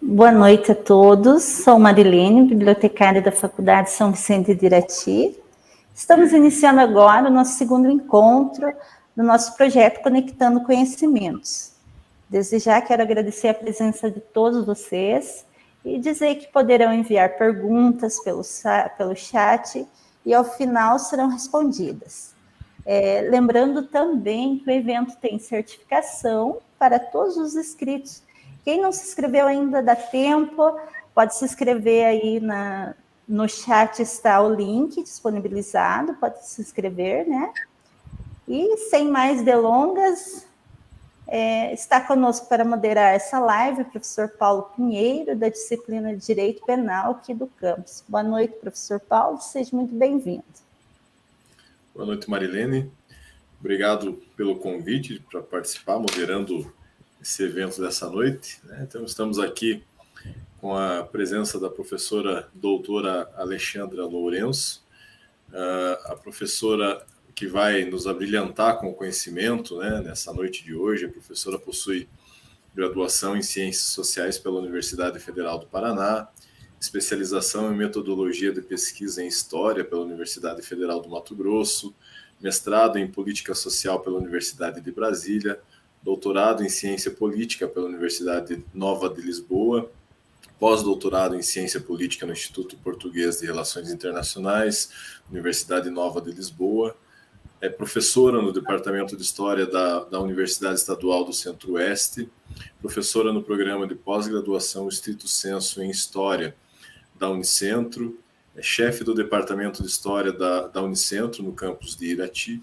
Boa noite a todos, sou Marilene, bibliotecária da Faculdade São Vicente de Irati. Estamos iniciando agora o nosso segundo encontro do nosso projeto Conectando Conhecimentos. Desde já quero agradecer a presença de todos vocês e dizer que poderão enviar perguntas pelo chat e ao final serão respondidas. Lembrando também que o evento tem certificação para todos os inscritos. Quem não se inscreveu ainda dá tempo, pode se inscrever aí no chat, está o link disponibilizado, pode se inscrever, né? E sem mais delongas, está conosco para moderar essa live o professor Paulo Pinheiro, da disciplina de Direito Penal aqui do campus. Boa noite, professor Paulo, seja muito bem-vindo. Boa noite, Marilene. Obrigado pelo convite para participar, moderando esse evento dessa noite, né? Então, estamos aqui com a presença da professora doutora Alexandra Lourenço, a professora que vai nos abrilhantar com o conhecimento, né, nessa noite de hoje. A professora possui graduação em Ciências Sociais pela Universidade Federal do Paraná, especialização em Metodologia de Pesquisa em História pela Universidade Federal do Mato Grosso, mestrado em Política Social pela Universidade de Brasília, doutorado em Ciência Política pela Universidade Nova de Lisboa, pós-doutorado em Ciência Política no Instituto Português de Relações Internacionais, Universidade Nova de Lisboa, é professora no Departamento de História da Universidade Estadual do Centro-Oeste, professora no Programa de Pós-Graduação Stricto Sensu em História da Unicentro, é chefe do Departamento de História da Unicentro no campus de Irati,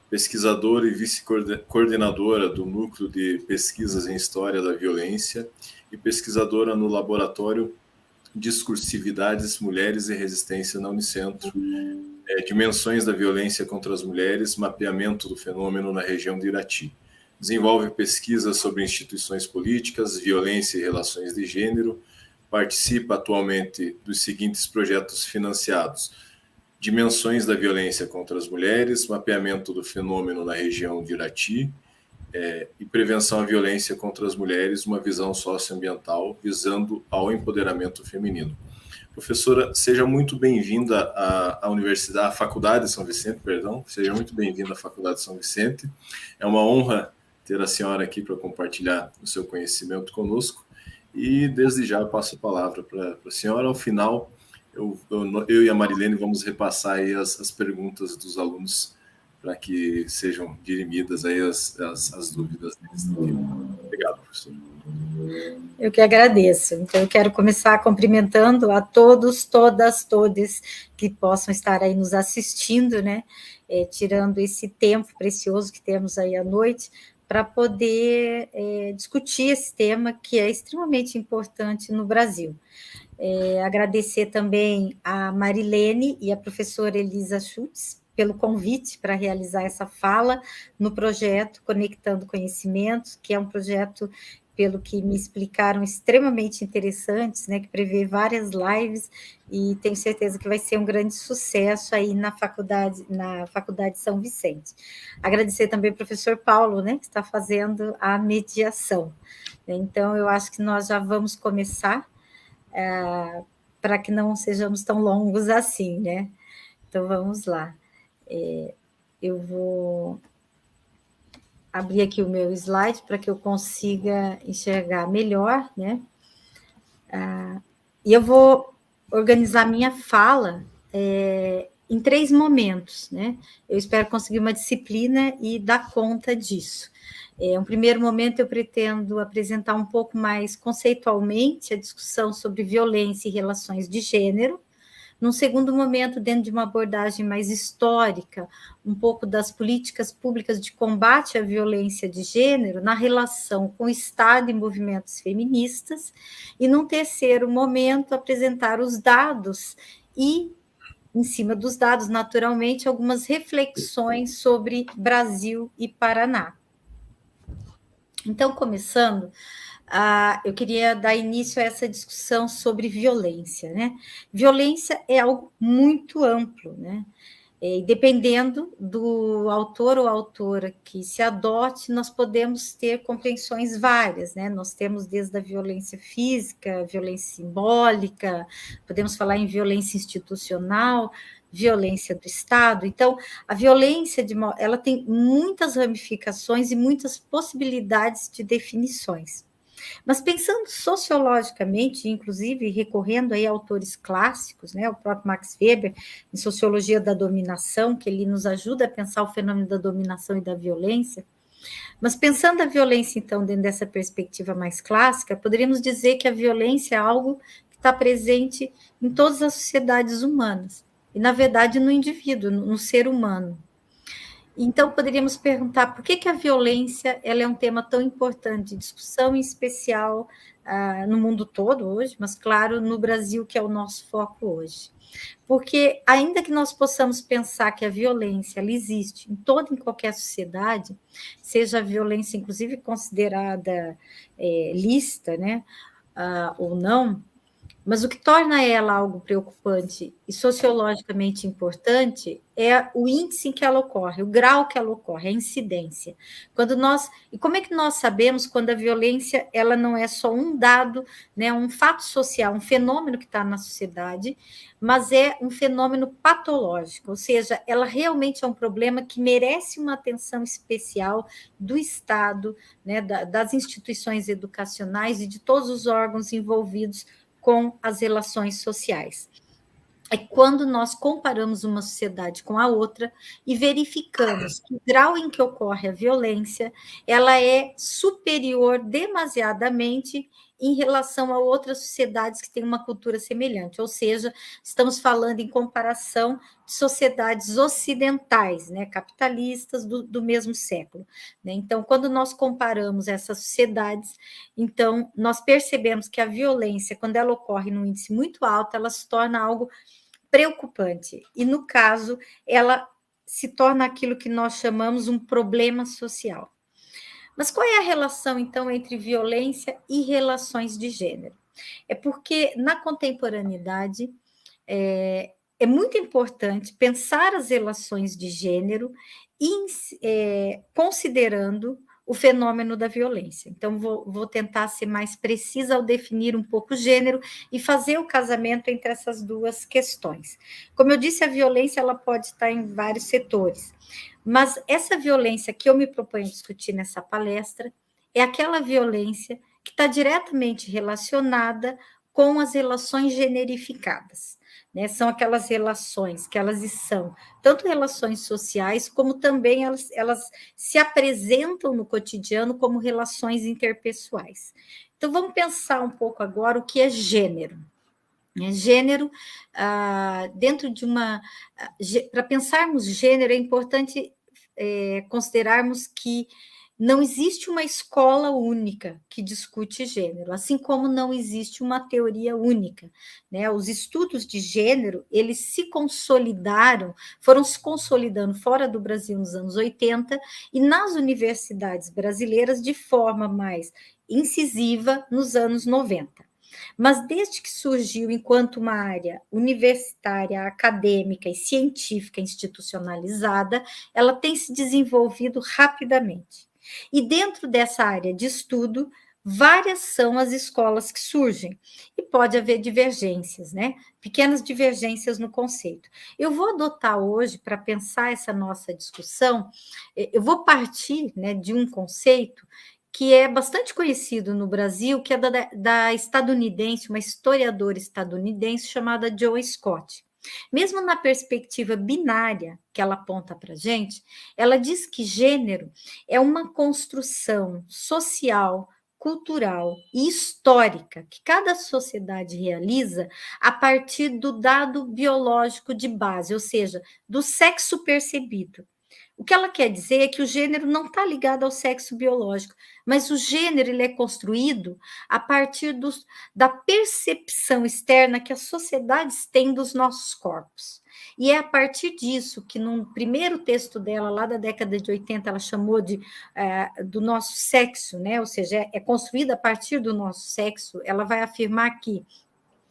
pesquisadora e vice-coordenadora do Núcleo de Pesquisas em História da Violência e pesquisadora no Laboratório Discursividades, Mulheres e Resistência na Unicentro, Dimensões da Violência contra as Mulheres, Mapeamento do Fenômeno na região de Irati. Desenvolve pesquisas sobre instituições políticas, violência e relações de gênero, participa atualmente dos seguintes projetos financiados: Dimensões da Violência contra as Mulheres, Mapeamento do Fenômeno na região de Irati, e Prevenção à Violência contra as Mulheres, uma visão socioambiental visando ao empoderamento feminino. Professora, seja muito bem-vinda à Faculdade de São Vicente, seja muito bem-vinda à Faculdade de São Vicente. É uma honra ter a senhora aqui para compartilhar o seu conhecimento conosco e, desde já, passo a palavra para a senhora. Ao final, eu e a Marilene vamos repassar aí as perguntas dos alunos para que sejam dirimidas aí as dúvidas deles. Obrigado, professor. Eu que agradeço. Então, eu quero começar cumprimentando a todos, todas, todes que possam estar aí nos assistindo, né? Tirando esse tempo precioso que temos aí à noite para poder discutir esse tema que é extremamente importante no Brasil. Agradecer também a Marilene e a professora Elisa Schutz pelo convite para realizar essa fala no projeto Conectando Conhecimentos, que é um projeto, pelo que me explicaram, extremamente interessantes, né, que prevê várias lives, e tenho certeza que vai ser um grande sucesso aí na Faculdade São Vicente. Agradecer também ao professor Paulo, né, que está fazendo a mediação. Então, eu acho que nós já vamos começar, para que não sejamos tão longos assim, né? Então, vamos lá. Eu vou abrir aqui o meu slide para que eu consiga enxergar melhor, né? E eu vou organizar minha fala em 3 momentos, né? Eu espero conseguir uma disciplina e dar conta disso. Um primeiro momento, eu pretendo apresentar um pouco mais conceitualmente a discussão sobre violência e relações de gênero. Num segundo momento, dentro de uma abordagem mais histórica, um pouco das políticas públicas de combate à violência de gênero na relação com o Estado e movimentos feministas. E num terceiro momento, apresentar os dados e, em cima dos dados, naturalmente, algumas reflexões sobre Brasil e Paraná. Então, começando, eu queria dar início a essa discussão sobre violência, né? Violência é algo muito amplo, né? E dependendo do autor ou autora que se adote, nós podemos ter compreensões várias, né? Nós temos desde a violência física, violência simbólica, podemos falar em violência institucional, violência do Estado. Então, a violência ela tem muitas ramificações e muitas possibilidades de definições. Mas pensando sociologicamente, inclusive recorrendo aí a autores clássicos, né, o próprio Max Weber, em Sociologia da Dominação, que ele nos ajuda a pensar o fenômeno da dominação e da violência, mas pensando a violência, então, dentro dessa perspectiva mais clássica, poderíamos dizer que a violência é algo que está presente em todas as sociedades humanas, e, na verdade, no indivíduo, no ser humano. Então, poderíamos perguntar por que a violência ela é um tema tão importante de discussão, em especial no mundo todo hoje, mas, claro, no Brasil, que é o nosso foco hoje. Porque, ainda que nós possamos pensar que a violência ela existe em toda e qualquer sociedade, seja a violência, inclusive, considerada lícita, né, ou não, mas o que torna ela algo preocupante e sociologicamente importante é o índice em que ela ocorre, o grau que ela ocorre, a incidência. E como é que nós sabemos quando a violência ela não é só um dado, né, um fato social, um fenômeno que está na sociedade, mas é um fenômeno patológico, ou seja, ela realmente é um problema que merece uma atenção especial do Estado, né, das instituições educacionais e de todos os órgãos envolvidos com as relações sociais. É quando nós comparamos uma sociedade com a outra e verificamos que o grau em que ocorre a violência, ela é superior demasiadamente em relação a outras sociedades que têm uma cultura semelhante, ou seja, estamos falando em comparação de sociedades ocidentais, né, capitalistas do mesmo século. Né? Então, quando nós comparamos essas sociedades, então nós percebemos que a violência, quando ela ocorre num índice muito alto, ela se torna algo preocupante. E, no caso, ela se torna aquilo que nós chamamos um problema social. Mas qual é a relação, então, entre violência e relações de gênero? É porque, na contemporaneidade, é muito importante pensar as relações de gênero considerando o fenômeno da violência. Então, vou tentar ser mais precisa ao definir um pouco o gênero e fazer o casamento entre essas duas questões. Como eu disse, a violência ela pode estar em vários setores, mas essa violência que eu me proponho discutir nessa palestra é aquela violência que está diretamente relacionada com as relações generificadas. Né, são aquelas relações que elas são tanto relações sociais, como também elas se apresentam no cotidiano como relações interpessoais. Então, vamos pensar um pouco agora o que é gênero. Gênero, dentro de uma... Para pensarmos gênero, é importante considerarmos que não existe uma escola única que discute gênero, assim como não existe uma teoria única. Né? Os estudos de gênero, eles se consolidaram, foram se consolidando fora do Brasil nos anos 80 e nas universidades brasileiras de forma mais incisiva nos anos 90. Mas desde que surgiu enquanto uma área universitária, acadêmica e científica institucionalizada, ela tem se desenvolvido rapidamente. E dentro dessa área de estudo, várias são as escolas que surgem, e pode haver divergências, né? Pequenas divergências no conceito. Eu vou adotar hoje, para pensar essa nossa discussão, eu vou partir, né, de um conceito que é bastante conhecido no Brasil, que é da estadunidense, uma historiadora estadunidense chamada Joan Scott. Mesmo na perspectiva binária que ela aponta para a gente, ela diz que gênero é uma construção social, cultural e histórica que cada sociedade realiza a partir do dado biológico de base, ou seja, do sexo percebido. O que ela quer dizer é que o gênero não está ligado ao sexo biológico, mas o gênero ele é construído a partir da percepção externa que as sociedades têm dos nossos corpos. E é a partir disso que, no primeiro texto dela, lá da década de 80, ela chamou do nosso sexo, né? Ou seja, é construída a partir do nosso sexo. Ela vai afirmar que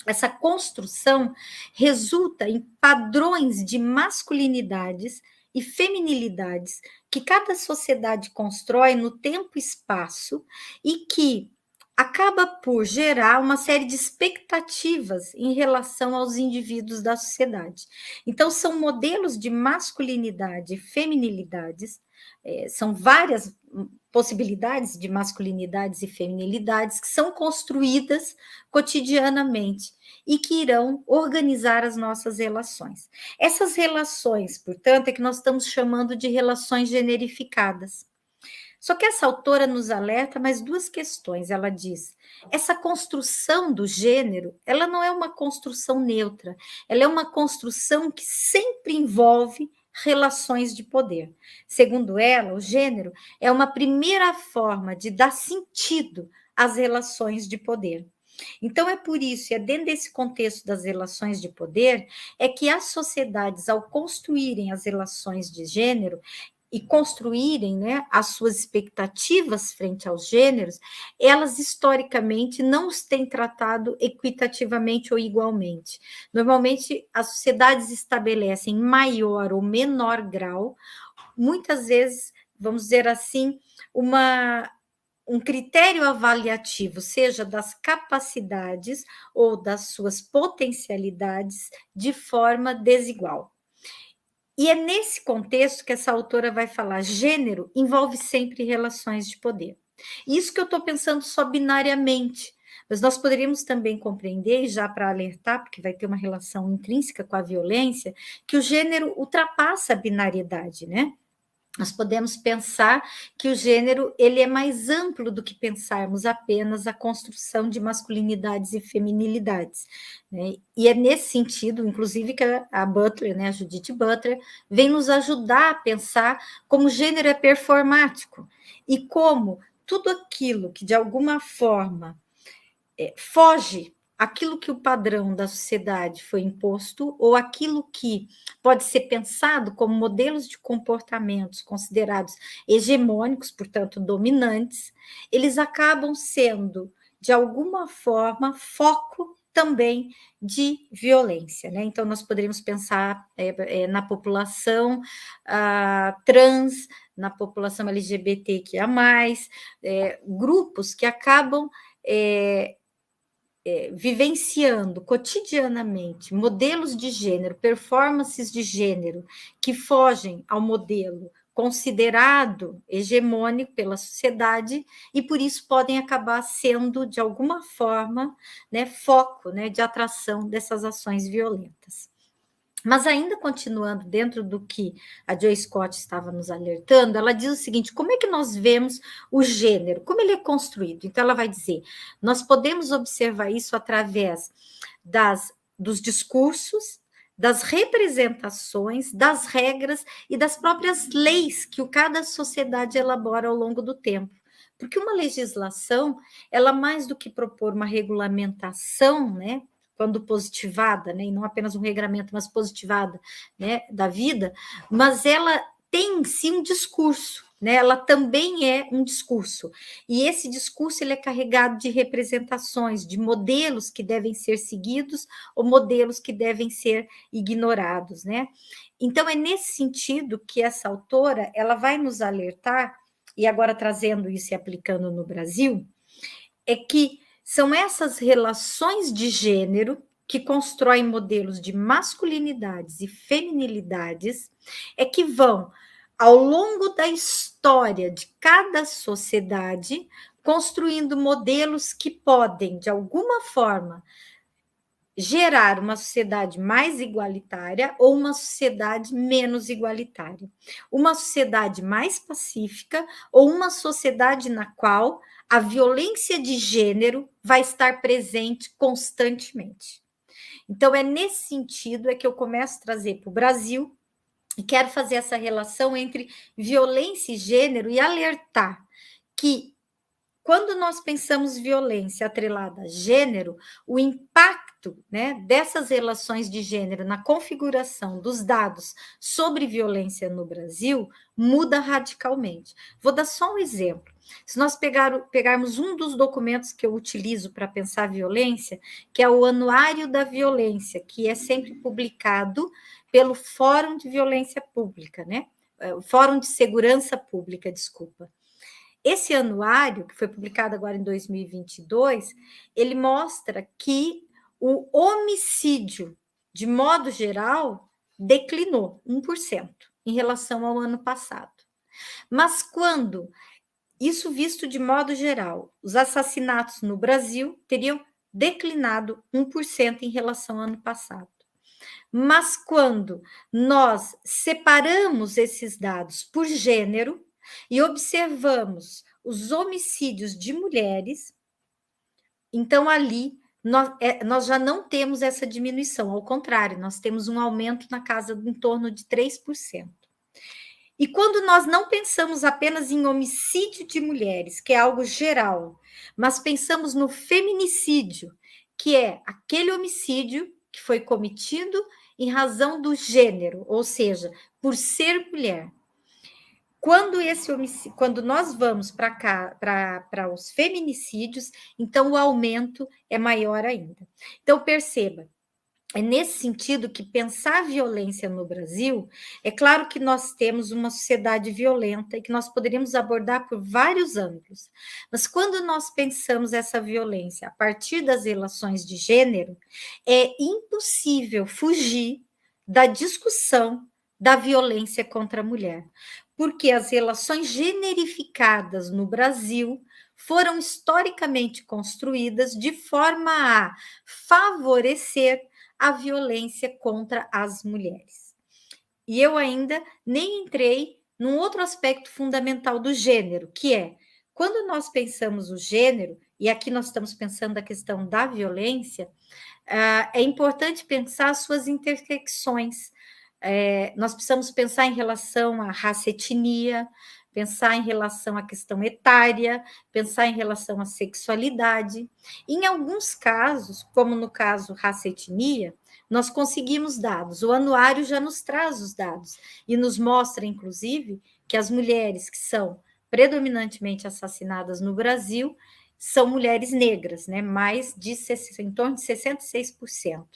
essa construção resulta em padrões de masculinidades e feminilidades que cada sociedade constrói no tempo e espaço e que acaba por gerar uma série de expectativas em relação aos indivíduos da sociedade. Então, são modelos de masculinidade e feminilidades, são várias possibilidades de masculinidades e feminilidades que são construídas cotidianamente e que irão organizar as nossas relações. Essas relações, portanto, é que nós estamos chamando de relações generificadas. Só que essa autora nos alerta mais duas questões. Ela diz: essa construção do gênero, ela não é uma construção neutra, ela é uma construção que sempre envolve relações de poder. Segundo ela, o gênero é uma primeira forma de dar sentido às relações de poder. Então, é por isso, é dentro desse contexto das relações de poder, é que as sociedades, ao construírem as relações de gênero, e construírem, né, as suas expectativas frente aos gêneros, elas historicamente não os têm tratado equitativamente ou igualmente. Normalmente, as sociedades estabelecem maior ou menor grau, muitas vezes, vamos dizer assim, um critério avaliativo, seja das capacidades ou das suas potencialidades, de forma desigual. E é nesse contexto que essa autora vai falar: gênero envolve sempre relações de poder. Isso que eu estou pensando só binariamente, mas nós poderíamos também compreender, já para alertar, porque vai ter uma relação intrínseca com a violência, que o gênero ultrapassa a binariedade, né? Nós podemos pensar que o gênero ele é mais amplo do que pensarmos apenas a construção de masculinidades e feminilidades, né? E é nesse sentido, inclusive, que a Butler, né, a Judith Butler, vem nos ajudar a pensar como o gênero é performático e como tudo aquilo que, de alguma forma, foge aquilo que o padrão da sociedade foi imposto ou aquilo que pode ser pensado como modelos de comportamentos considerados hegemônicos, portanto, dominantes, eles acabam sendo, de alguma forma, foco também de violência, né? Então, nós poderíamos pensar na população trans, na população LGBTQIA+, grupos que acabam vivenciando cotidianamente modelos de gênero, performances de gênero que fogem ao modelo considerado hegemônico pela sociedade e por isso podem acabar sendo, de alguma forma, né, foco, né, de atração dessas ações violentas. Mas ainda continuando dentro do que a Joy Scott estava nos alertando, ela diz o seguinte: como é que nós vemos o gênero? Como ele é construído? Então, ela vai dizer, nós podemos observar isso através dos discursos, das representações, das regras e das próprias leis que cada sociedade elabora ao longo do tempo. Porque uma legislação, ela mais do que propor uma regulamentação, né, quando positivada, né, e não apenas um regramento, mas positivada, né, da vida, mas ela tem em si um discurso, né, ela também é um discurso, e esse discurso ele é carregado de representações, de modelos que devem ser seguidos ou modelos que devem ser ignorados, né? Então, é nesse sentido que essa autora ela vai nos alertar, e agora trazendo isso e aplicando no Brasil, é que são essas relações de gênero que constroem modelos de masculinidades e feminilidades, é que vão, ao longo da história de cada sociedade, construindo modelos que podem, de alguma forma, gerar uma sociedade mais igualitária ou uma sociedade menos igualitária. Uma sociedade mais pacífica ou uma sociedade na qual a violência de gênero vai estar presente constantemente. Então, é nesse sentido que eu começo a trazer para o Brasil E quero fazer essa relação entre violência e gênero e alertar que, quando nós pensamos violência atrelada a gênero, o impacto, né, dessas relações de gênero na configuração dos dados sobre violência no Brasil muda radicalmente. Vou dar só um exemplo. Se nós pegarmos um dos documentos que eu utilizo para pensar violência, que é o Anuário da Violência, que é sempre publicado pelo Fórum de Violência Pública, né? O Fórum de Segurança Pública, desculpa. Esse anuário, que foi publicado agora em 2022, ele mostra que o homicídio, de modo geral, declinou 1% em relação ao ano passado. Mas quando, isso visto de modo geral, os assassinatos no Brasil teriam declinado 1% em relação ao ano passado. Mas quando nós separamos esses dados por gênero, e observamos os homicídios de mulheres, então ali nós já não temos essa diminuição, ao contrário, nós temos um aumento na casa em torno de 3%. E quando nós não pensamos apenas em homicídio de mulheres, que é algo geral, mas pensamos no feminicídio, que é aquele homicídio que foi cometido em razão do gênero, ou seja, por ser mulher. Quando nós vamos para os feminicídios, então o aumento é maior ainda. Então, perceba, é nesse sentido que pensar a violência no Brasil, é claro que nós temos uma sociedade violenta e que nós poderíamos abordar por vários ângulos, mas quando nós pensamos essa violência a partir das relações de gênero, é impossível fugir da discussão da violência contra a mulher, porque as relações generificadas no Brasil foram historicamente construídas de forma a favorecer a violência contra as mulheres. E eu ainda nem entrei num outro aspecto fundamental do gênero, que é, quando nós pensamos o gênero, e aqui nós estamos pensando a questão da violência, é importante pensar as suas intersecções. Nós precisamos pensar em relação à raça, etnia, pensar em relação à questão etária, pensar em relação à sexualidade. Em alguns casos, como no caso raça, etnia, nós conseguimos dados. O anuário já nos traz os dados e nos mostra, inclusive, que as mulheres que são predominantemente assassinadas no Brasil são mulheres negras, né? Em torno de 66%.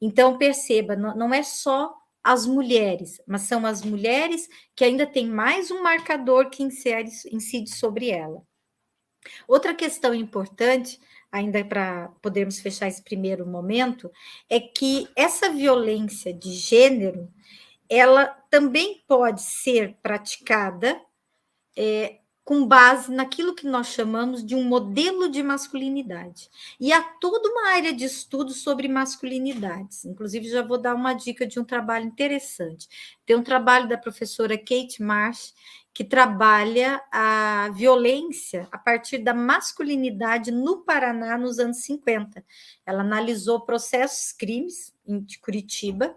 Então, perceba, não é só as mulheres, mas são as mulheres que ainda têm mais um marcador que incide sobre ela. Outra questão importante, ainda para podermos fechar esse primeiro momento, é que essa violência de gênero, ela também pode ser praticada com base naquilo que nós chamamos de um modelo de masculinidade. E há toda uma área de estudo sobre masculinidades. Inclusive, já vou dar uma dica de um trabalho interessante. Tem um trabalho da professora Kate Marsh, que trabalha a violência a partir da masculinidade no Paraná nos anos 50. Ela analisou processos crimes de Curitiba,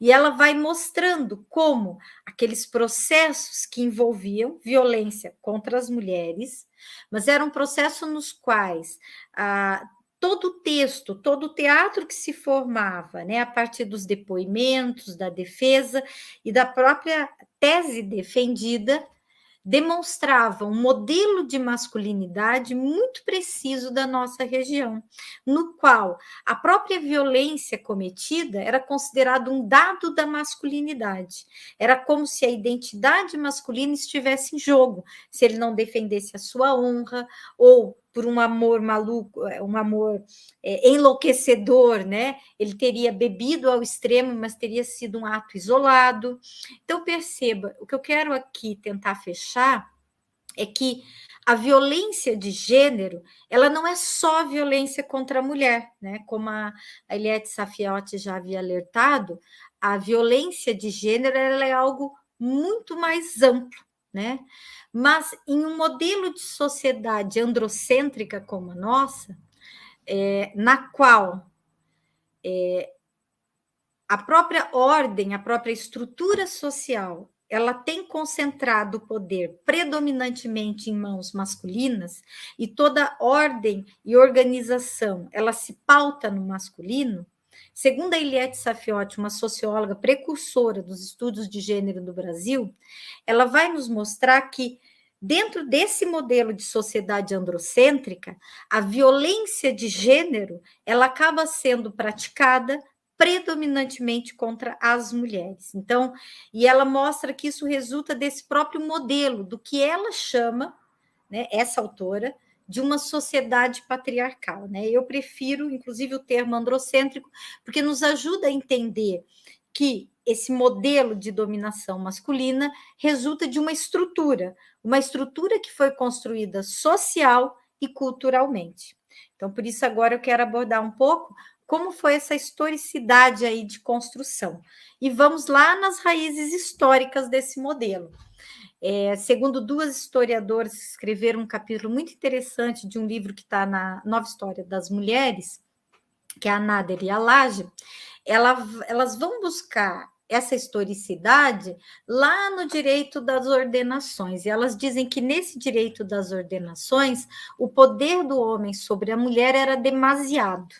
e ela vai mostrando como aqueles processos que envolviam violência contra as mulheres, mas eram processos nos quais todo o texto, todo o teatro que se formava, né, a partir dos depoimentos, da defesa e da própria tese defendida, demonstrava um modelo de masculinidade muito preciso da nossa região, no qual a própria violência cometida era considerado um dado da masculinidade. Era como se a identidade masculina estivesse em jogo, se ele não defendesse a sua honra, ou por um amor maluco, um amor enlouquecedor, né? Ele teria bebido ao extremo, mas teria sido um ato isolado. Então, perceba, o que eu quero aqui tentar fechar é que a violência de gênero, ela não é só violência contra a mulher, né? Como a Eliette Safiotti já havia alertado, a violência de gênero ela é algo muito mais amplo, né? Mas em um modelo de sociedade androcêntrica como a nossa, na qual a própria ordem, a própria estrutura social, ela tem concentrado o poder predominantemente em mãos masculinas, e toda ordem e organização, ela se pauta no masculino. Segundo a Eliette Saffioti, uma socióloga precursora dos estudos de gênero do Brasil, ela vai nos mostrar que, dentro desse modelo de sociedade androcêntrica, a violência de gênero, ela acaba sendo praticada predominantemente contra as mulheres. Então, e ela mostra que isso resulta desse próprio modelo, do que ela chama, né, essa autora, de uma sociedade patriarcal, né? Eu prefiro, inclusive, o termo androcêntrico, porque nos ajuda a entender que esse modelo de dominação masculina resulta de uma estrutura que foi construída social e culturalmente. Então, por isso, agora eu quero abordar um pouco como foi essa historicidade aí de construção. E vamos lá nas raízes históricas desse modelo. Segundo duas historiadoras que escreveram um capítulo muito interessante de um livro que está na Nova História das Mulheres, que é a Nader e a Laje, elas vão buscar essa historicidade lá no direito das ordenações. E elas dizem que nesse direito das ordenações, o poder do homem sobre a mulher era demasiado.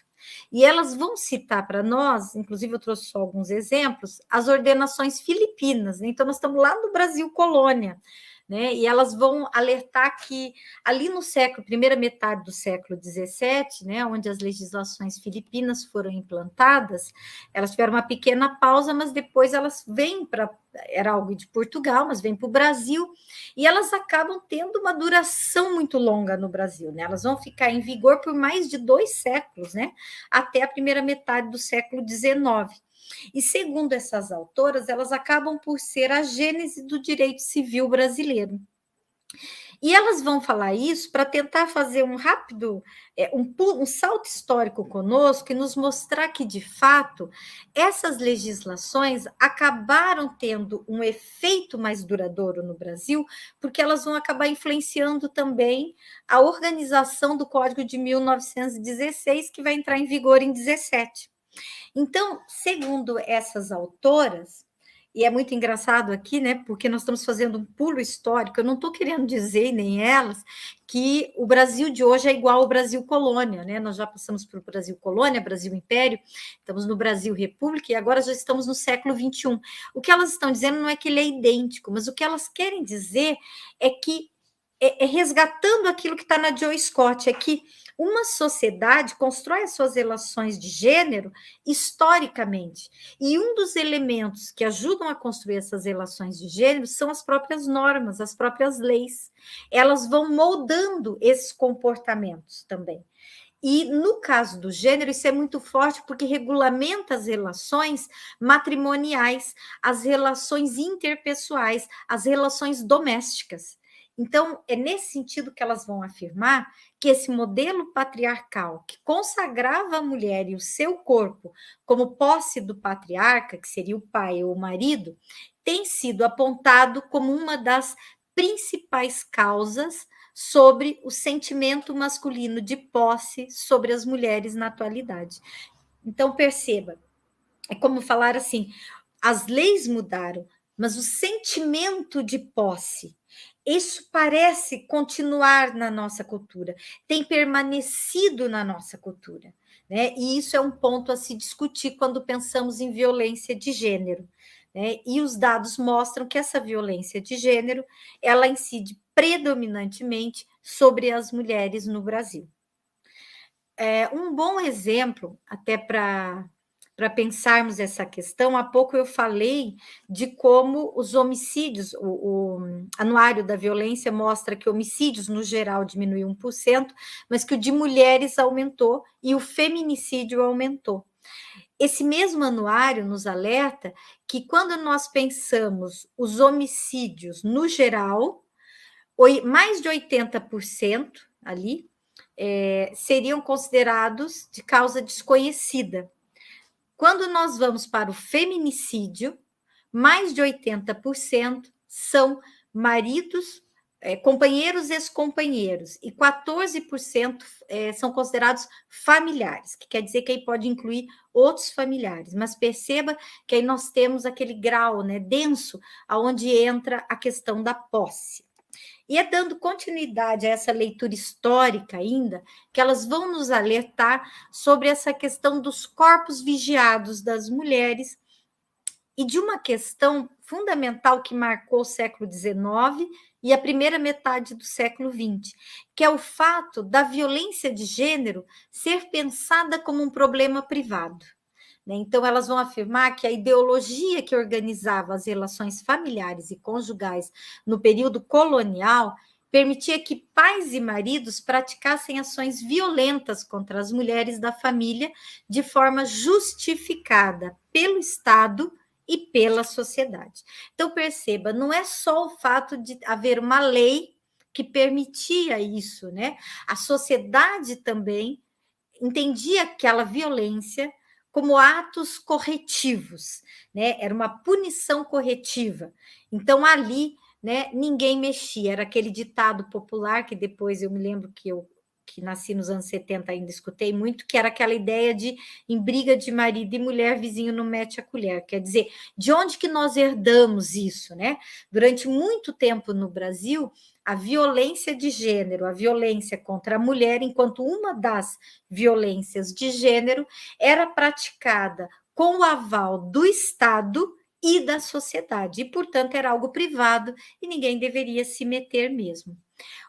E elas vão citar para nós, inclusive eu trouxe só alguns exemplos, as ordenações filipinas, né? Então nós estamos lá no Brasil colônia, né? E elas vão alertar que ali no primeira metade do século XVII, né, onde as legislações filipinas foram implantadas, elas tiveram uma pequena pausa, mas depois elas vêm para, era algo de Portugal, mas vêm para o Brasil, e elas acabam tendo uma duração muito longa no Brasil, né? Elas vão ficar em vigor por mais de 2 séculos, né? Até a primeira metade do século XIX. E, segundo essas autoras, elas acabam por ser a gênese do direito civil brasileiro. E elas vão falar isso para tentar fazer um rápido, um salto histórico conosco e nos mostrar que, de fato, essas legislações acabaram tendo um efeito mais duradouro no Brasil, porque elas vão acabar influenciando também a organização do Código de 1916, que vai entrar em vigor em 17. Então, segundo essas autoras, e é muito engraçado aqui, né, porque nós estamos fazendo um pulo histórico, eu não estou querendo dizer, nem elas, que o Brasil de hoje é igual ao Brasil colônia, né? Nós já passamos por Brasil colônia, Brasil império, estamos no Brasil república e agora já estamos no século XXI. O que elas estão dizendo não é que ele é idêntico, mas o que elas querem dizer é que, resgatando aquilo que está na Joy Scott, é que uma sociedade constrói as suas relações de gênero historicamente. E um dos elementos que ajudam a construir essas relações de gênero são as próprias normas, as próprias leis. Elas vão moldando esses comportamentos também. E no caso do gênero, isso é muito forte porque regulamenta as relações matrimoniais, as relações interpessoais, as relações domésticas. Então, é nesse sentido que elas vão afirmar que esse modelo patriarcal, que consagrava a mulher e o seu corpo como posse do patriarca, que seria o pai ou o marido, tem sido apontado como uma das principais causas sobre o sentimento masculino de posse sobre as mulheres na atualidade. Então, perceba, é como falar assim, as leis mudaram, mas o sentimento de posse, isso parece continuar na nossa cultura, tem permanecido na nossa cultura, né? E isso é um ponto a se discutir quando pensamos em violência de gênero, né? E os dados mostram que essa violência de gênero, ela incide predominantemente sobre as mulheres no Brasil. Um bom exemplo, até para pensarmos essa questão, há pouco eu falei de como os homicídios, o Anuário da Violência mostra que homicídios, no geral, diminuiu 1%, mas que o de mulheres aumentou e o feminicídio aumentou. Esse mesmo anuário nos alerta que, quando nós pensamos os homicídios no geral, mais de 80% ali seriam considerados de causa desconhecida. Quando nós vamos para o feminicídio, mais de 80% são maridos companheiros e ex-companheiros, e 14% são considerados familiares, que quer dizer que aí pode incluir outros familiares, mas perceba que aí nós temos aquele grau, né, denso, aonde entra a questão da posse. E é dando continuidade a essa leitura histórica ainda, que elas vão nos alertar sobre essa questão dos corpos vigiados das mulheres e de uma questão fundamental que marcou o século XIX e a primeira metade do século XX, que é o fato da violência de gênero ser pensada como um problema privado. Então, elas vão afirmar que a ideologia que organizava as relações familiares e conjugais no período colonial permitia que pais e maridos praticassem ações violentas contra as mulheres da família de forma justificada pelo Estado e pela sociedade. Então, perceba, não é só o fato de haver uma lei que permitia isso, né? A sociedade também entendia aquela violência como atos corretivos, né? Era uma punição corretiva. Então, ali, né, ninguém mexia. Era aquele ditado popular que depois eu me lembro que nasci nos anos 70 ainda escutei muito, que era aquela ideia de em briga de marido e mulher, vizinho não mete a colher. Quer dizer, de onde que nós herdamos isso, né? Durante muito tempo no Brasil, a violência de gênero, a violência contra a mulher, enquanto uma das violências de gênero era praticada com o aval do Estado e da sociedade, e, portanto, era algo privado e ninguém deveria se meter mesmo.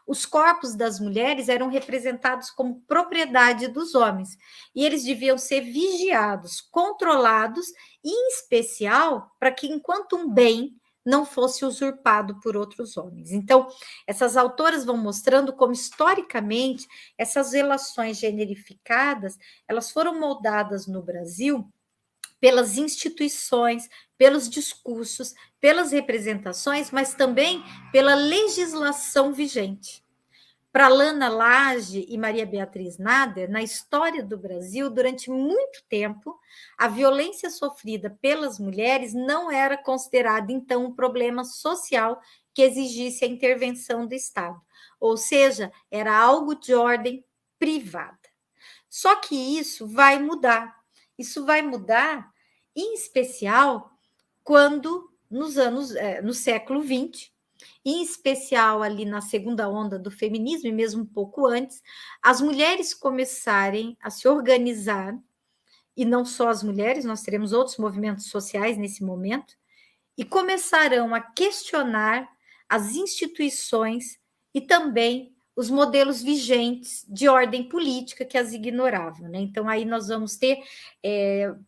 Os corpos das mulheres eram representados como propriedade dos homens, e eles deviam ser vigiados, controlados, e, em especial, para que, enquanto um bem, não fosse usurpado por outros homens. Então, essas autoras vão mostrando como, historicamente, essas relações generificadas, elas foram moldadas no Brasil pelas instituições, pelos discursos, pelas representações, mas também pela legislação vigente. Para Lana Lage e Maria Beatriz Nader, na história do Brasil, durante muito tempo, a violência sofrida pelas mulheres não era considerada, então, um problema social que exigisse a intervenção do Estado. Ou seja, era algo de ordem privada. Só que isso vai mudar. Isso vai mudar, em especial, quando, no século XX, em especial ali na segunda onda do feminismo, e mesmo um pouco antes, as mulheres começarem a se organizar, e não só as mulheres, nós teremos outros movimentos sociais nesse momento, e começarão a questionar as instituições e também os modelos vigentes de ordem política que as ignoravam, né? Então, aí nós vamos ter,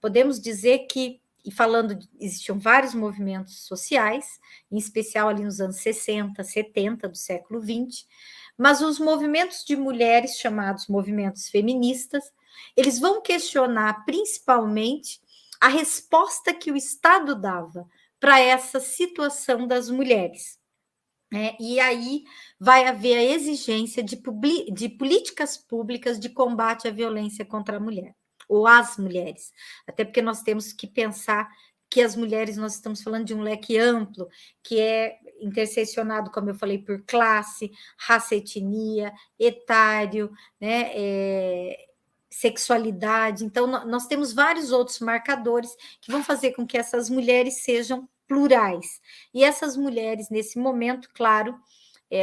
podemos dizer que, e falando, existiam vários movimentos sociais, em especial ali nos anos 60, 70 do século XX, mas os movimentos de mulheres, chamados movimentos feministas, eles vão questionar principalmente a resposta que o Estado dava para essa situação das mulheres. E aí vai haver a exigência de políticas públicas de combate à violência contra a mulher, ou às mulheres, até porque nós temos que pensar que as mulheres, nós estamos falando de um leque amplo, que é interseccionado, como eu falei, por classe, raça, etnia, etário, né, sexualidade. Então, nós temos vários outros marcadores que vão fazer com que essas mulheres sejam plurais. E essas mulheres, nesse momento, claro,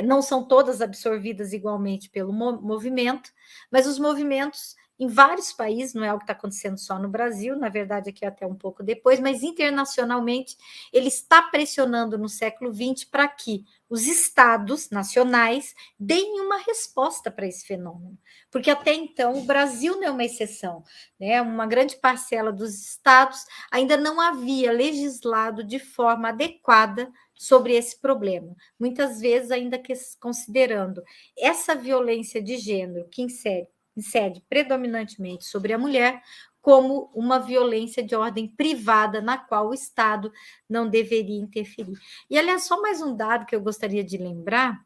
não são todas absorvidas igualmente pelo movimento, mas os movimentos em vários países, não é algo que está acontecendo só no Brasil, na verdade aqui até um pouco depois, mas internacionalmente ele está pressionando no século XX para que os estados nacionais deem uma resposta para esse fenômeno, porque até então o Brasil não é uma exceção, né? Uma grande parcela dos estados ainda não havia legislado de forma adequada sobre esse problema, muitas vezes ainda considerando essa violência de gênero que incide predominantemente sobre a mulher como uma violência de ordem privada na qual o Estado não deveria interferir. E, aliás, só mais um dado que eu gostaria de lembrar,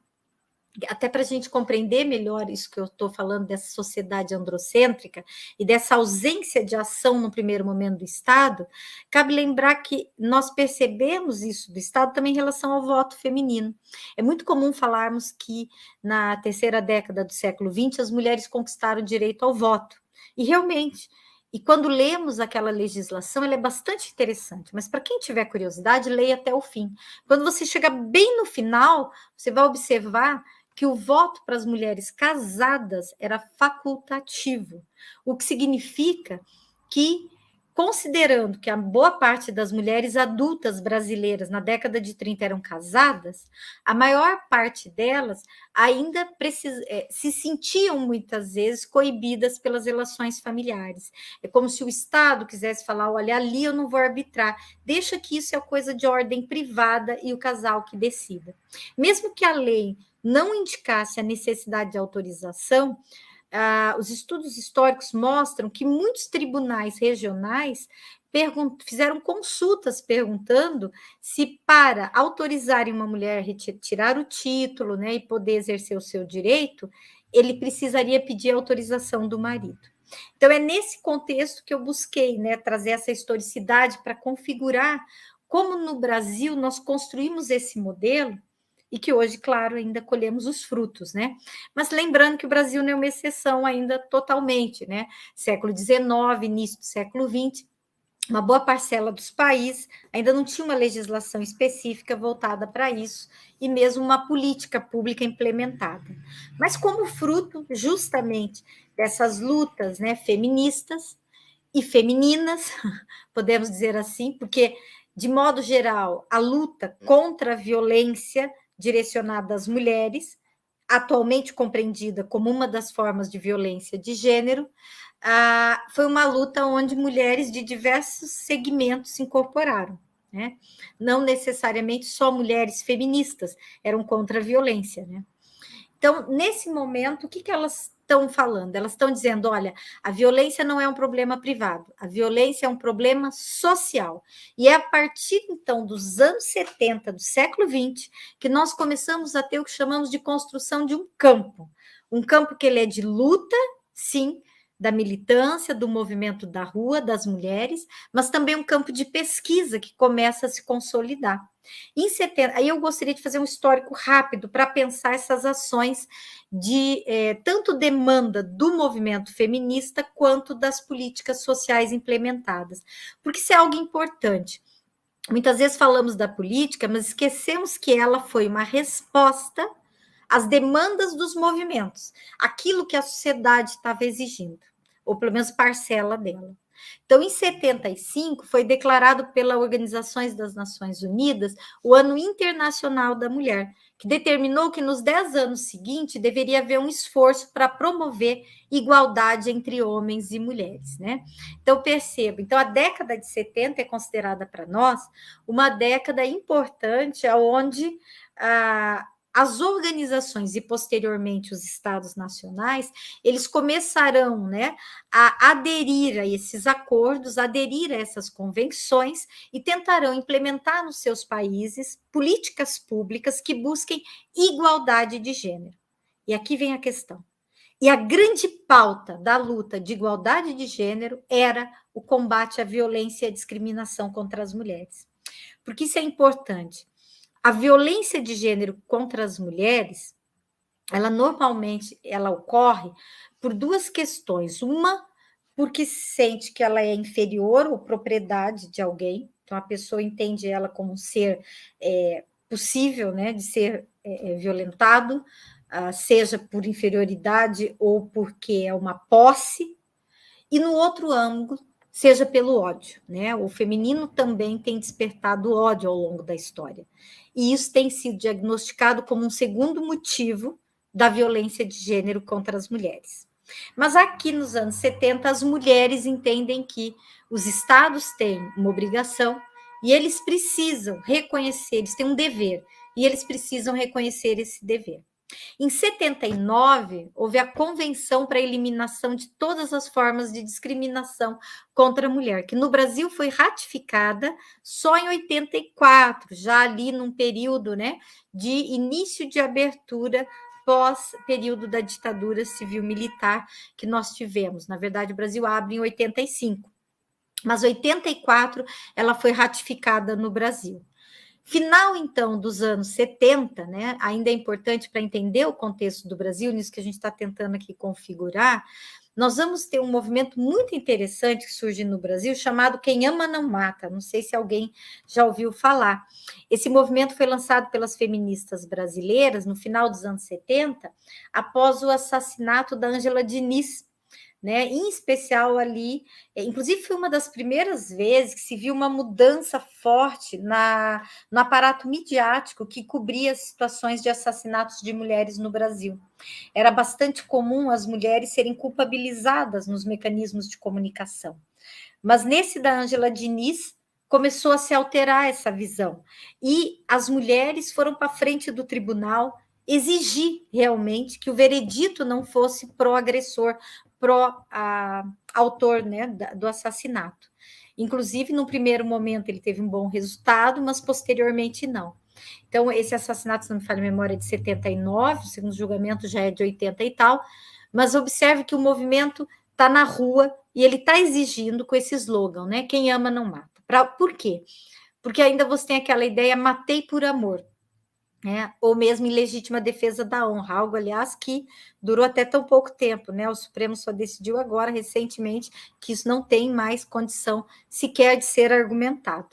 até para a gente compreender melhor isso que eu estou falando, dessa sociedade androcêntrica e dessa ausência de ação no primeiro momento do Estado, cabe lembrar que nós percebemos isso do Estado também em relação ao voto feminino. É muito comum falarmos que na terceira década do século XX as mulheres conquistaram o direito ao voto, e realmente, e quando lemos aquela legislação, ela é bastante interessante, mas para quem tiver curiosidade, leia até o fim. Quando você chegar bem no final, você vai observar que o voto para as mulheres casadas era facultativo, o que significa que, considerando que a boa parte das mulheres adultas brasileiras na década de 30 eram casadas, a maior parte delas ainda se sentiam muitas vezes coibidas pelas relações familiares. É como se o Estado quisesse falar, olha, ali eu não vou arbitrar, deixa que isso é coisa de ordem privada e o casal que decida. Mesmo que a lei não indicasse a necessidade de autorização, os estudos históricos mostram que muitos tribunais regionais fizeram consultas perguntando se, para autorizarem uma mulher a retirar o título, né, e poder exercer o seu direito, ele precisaria pedir autorização do marido. Então, é nesse contexto que eu busquei, né, trazer essa historicidade para configurar como no Brasil nós construímos esse modelo e que hoje, claro, ainda colhemos os frutos, né? Mas lembrando que o Brasil não é uma exceção ainda totalmente, né? Século XIX, início do século XX, uma boa parcela dos países ainda não tinha uma legislação específica voltada para isso, e mesmo uma política pública implementada. Mas como fruto, justamente, dessas lutas, né, feministas e femininas, podemos dizer assim, porque, de modo geral, a luta contra a violência direcionada às mulheres, atualmente compreendida como uma das formas de violência de gênero, foi uma luta onde mulheres de diversos segmentos se incorporaram, né? Não necessariamente só mulheres feministas eram contra a violência, né? Então, nesse momento, o que elas estão falando? Elas estão dizendo, olha, a violência não é um problema privado, a violência é um problema social. E é a partir, então, dos anos 70 do século XX que nós começamos a ter o que chamamos de construção de um campo que ele é de luta, sim, da militância, do movimento da rua, das mulheres, mas também um campo de pesquisa que começa a se consolidar. Em 70, aí eu gostaria de fazer um histórico rápido para pensar essas ações de tanto demanda do movimento feminista quanto das políticas sociais implementadas, porque isso é algo importante. Muitas vezes falamos da política, mas esquecemos que ela foi uma resposta às demandas dos movimentos, aquilo que a sociedade estava exigindo, ou pelo menos parcela dela. Então, em 75, foi declarado pela Organização das Nações Unidas o Ano Internacional da Mulher, que determinou que nos 10 anos seguintes deveria haver um esforço para promover igualdade entre homens e mulheres, né? Então, perceba, então a década de 70 é considerada para nós uma década importante onde as organizações e, posteriormente, os estados nacionais, eles começarão, né, a aderir a esses acordos, aderir a essas convenções e tentarão implementar nos seus países políticas públicas que busquem igualdade de gênero. E aqui vem a questão. E a grande pauta da luta de igualdade de gênero era o combate à violência e à discriminação contra as mulheres. Porque isso é importante. A violência de gênero contra as mulheres, ela normalmente ocorre por duas questões. Uma, porque sente que ela é inferior ou propriedade de alguém, então a pessoa entende ela como um ser possível, né, de ser violentado, seja por inferioridade ou porque é uma posse, e no outro ângulo, seja pelo ódio, né? O feminino também tem despertado ódio ao longo da história. E isso tem sido diagnosticado como um segundo motivo da violência de gênero contra as mulheres. Mas aqui nos anos 70, as mulheres entendem que os estados têm uma obrigação e eles precisam reconhecer, eles têm um dever, e eles precisam reconhecer esse dever. Em 79, houve a Convenção para a Eliminação de Todas as Formas de Discriminação contra a Mulher, que no Brasil foi ratificada só em 84, já ali num período, né, de início de abertura pós-período da ditadura civil-militar que nós tivemos. Na verdade, o Brasil abre em 85, mas 84 ela foi ratificada no Brasil. Final, então, dos anos 70, né, ainda é importante para entender o contexto do Brasil, nisso que a gente está tentando aqui configurar, nós vamos ter um movimento muito interessante que surge no Brasil, chamado Quem Ama Não Mata. Não sei se alguém já ouviu falar. Esse movimento foi lançado pelas feministas brasileiras no final dos anos 70, após o assassinato da Ângela Diniz, né? Em especial ali, inclusive foi uma das primeiras vezes que se viu uma mudança forte no aparato midiático que cobria situações de assassinatos de mulheres no Brasil. Era bastante comum as mulheres serem culpabilizadas nos mecanismos de comunicação. Mas nesse da Ângela Diniz, começou a se alterar essa visão. E as mulheres foram para frente do tribunal exigir realmente que o veredito não fosse pró-agressor, pró-autor, né, do assassinato. Inclusive, no primeiro momento, ele teve um bom resultado, mas posteriormente não. Então, esse assassinato, se não me falha a memória, é de 79, o segundo julgamento já é de 80 e tal, mas observe que o movimento está na rua e ele está exigindo com esse slogan, né? Quem ama não mata. Por quê? Porque ainda você tem aquela ideia, matei por amor, né? Ou mesmo em legítima defesa da honra, algo, aliás, que durou até tão pouco tempo, né? O Supremo só decidiu agora, recentemente, que isso não tem mais condição sequer de ser argumentado.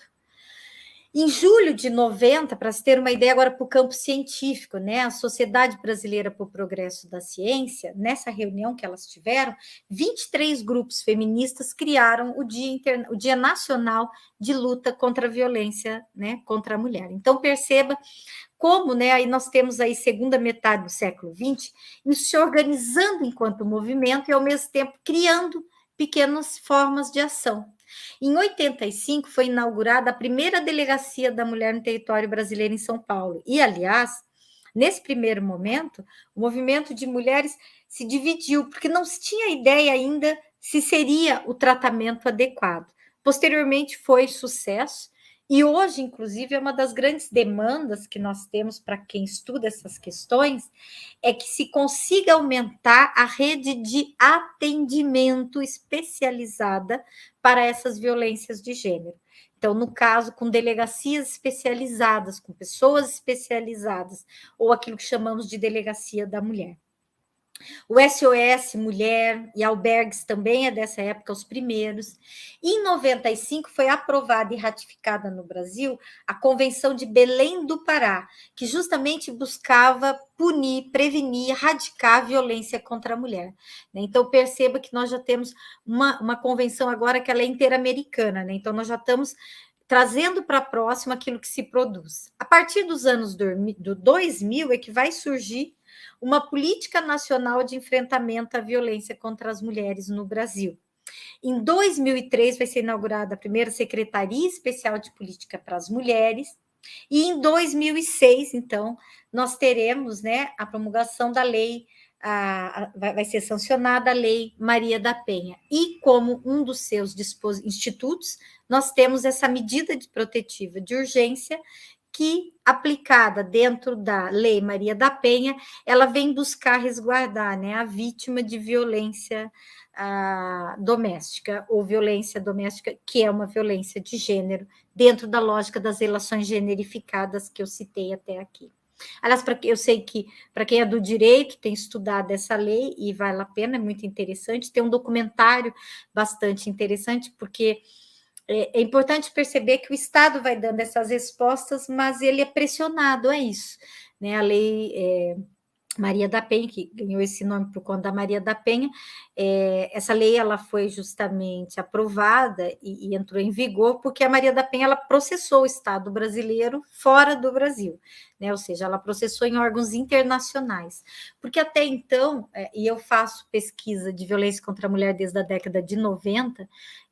Em julho de 90, para se ter uma ideia agora para o campo científico, né, a Sociedade Brasileira para o Progresso da Ciência, nessa reunião que elas tiveram, 23 grupos feministas criaram o Dia Nacional de Luta contra a Violência, né, contra a Mulher. Então, perceba como, né, aí nós temos aí segunda metade do século XX, isso se organizando enquanto movimento e, ao mesmo tempo, criando pequenas formas de ação. Em 85, foi inaugurada a primeira delegacia da mulher no território brasileiro em São Paulo. E, aliás, nesse primeiro momento, o movimento de mulheres se dividiu, porque não se tinha ideia ainda se seria o tratamento adequado. Posteriormente, foi sucesso. E hoje, inclusive, é uma das grandes demandas que nós temos para quem estuda essas questões, é que se consiga aumentar a rede de atendimento especializada para essas violências de gênero. Então, no caso, com delegacias especializadas, com pessoas especializadas, ou aquilo que chamamos de delegacia da mulher. O SOS Mulher e albergues também é dessa época, os primeiros. Em 95 foi aprovada e ratificada no Brasil a Convenção de Belém do Pará, que justamente buscava punir, prevenir, erradicar a violência contra a mulher. Então, perceba que nós já temos uma convenção agora que ela é interamericana, né? Então, nós já estamos trazendo para próximo aquilo que se produz. A partir dos anos 2000 é que vai surgir uma política nacional de enfrentamento à violência contra as mulheres no Brasil. Em 2003 vai ser inaugurada a primeira Secretaria Especial de Política para as Mulheres, e em 2006, então, nós teremos, né, a promulgação da lei, vai ser sancionada a Lei Maria da Penha, e como um dos seus institutos, nós temos essa medida protetiva de urgência, que, aplicada dentro da Lei Maria da Penha, ela vem buscar resguardar, né, a vítima de violência doméstica, ou violência doméstica, que é uma violência de gênero, dentro da lógica das relações generificadas que eu citei até aqui. Aliás, eu sei que, para quem é do direito, tem estudado essa lei, e vale a pena, é muito interessante, tem um documentário bastante interessante, porque é importante perceber que o Estado vai dando essas respostas, mas ele é pressionado a isso, né? A lei Maria da Penha, que ganhou esse nome por conta da Maria da Penha, essa lei ela foi justamente aprovada e entrou em vigor porque a Maria da Penha ela processou o Estado brasileiro fora do Brasil, né? Ou seja, ela processou em órgãos internacionais, porque até então, e eu faço pesquisa de violência contra a mulher desde a década de 90,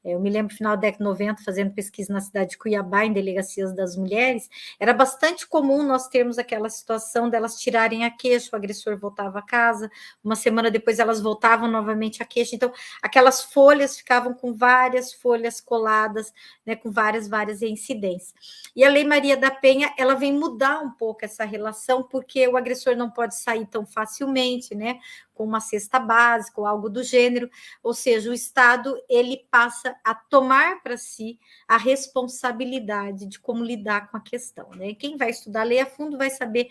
Eu me lembro, final da década de 90, fazendo pesquisa na cidade de Cuiabá, em delegacias das mulheres, era bastante comum nós termos aquela situação delas tirarem a queixa, o agressor voltava a casa, uma semana depois elas voltavam novamente a queixa, então aquelas folhas ficavam com várias folhas coladas, né, com várias incidências. E a Lei Maria da Penha, ela vem mudar um pouco essa relação, porque o agressor não pode sair tão facilmente, né, com uma cesta básica ou algo do gênero, ou seja, o Estado ele passa a tomar para si a responsabilidade de como lidar com a questão, né? Quem vai estudar a lei a fundo vai saber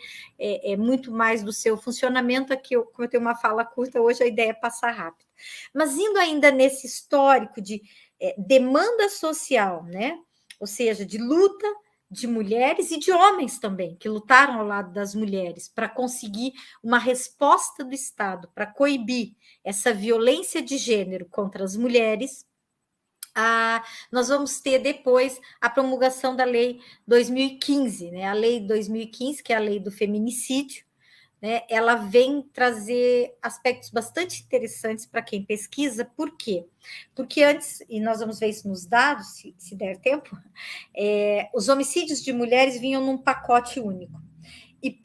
muito mais do seu funcionamento. Aqui, como eu tenho uma fala curta hoje, a ideia é passar rápido. Mas indo ainda nesse histórico de demanda social, né? Ou seja, de luta de mulheres e de homens também, que lutaram ao lado das mulheres para conseguir uma resposta do Estado para coibir essa violência de gênero contra as mulheres. Nós vamos ter depois a promulgação da Lei 2015, né? A Lei 2015, que é a Lei do Feminicídio, né? Ela vem trazer aspectos bastante interessantes para quem pesquisa. Por quê? Porque antes, e nós vamos ver isso nos dados, se der tempo, os homicídios de mulheres vinham num pacote único. E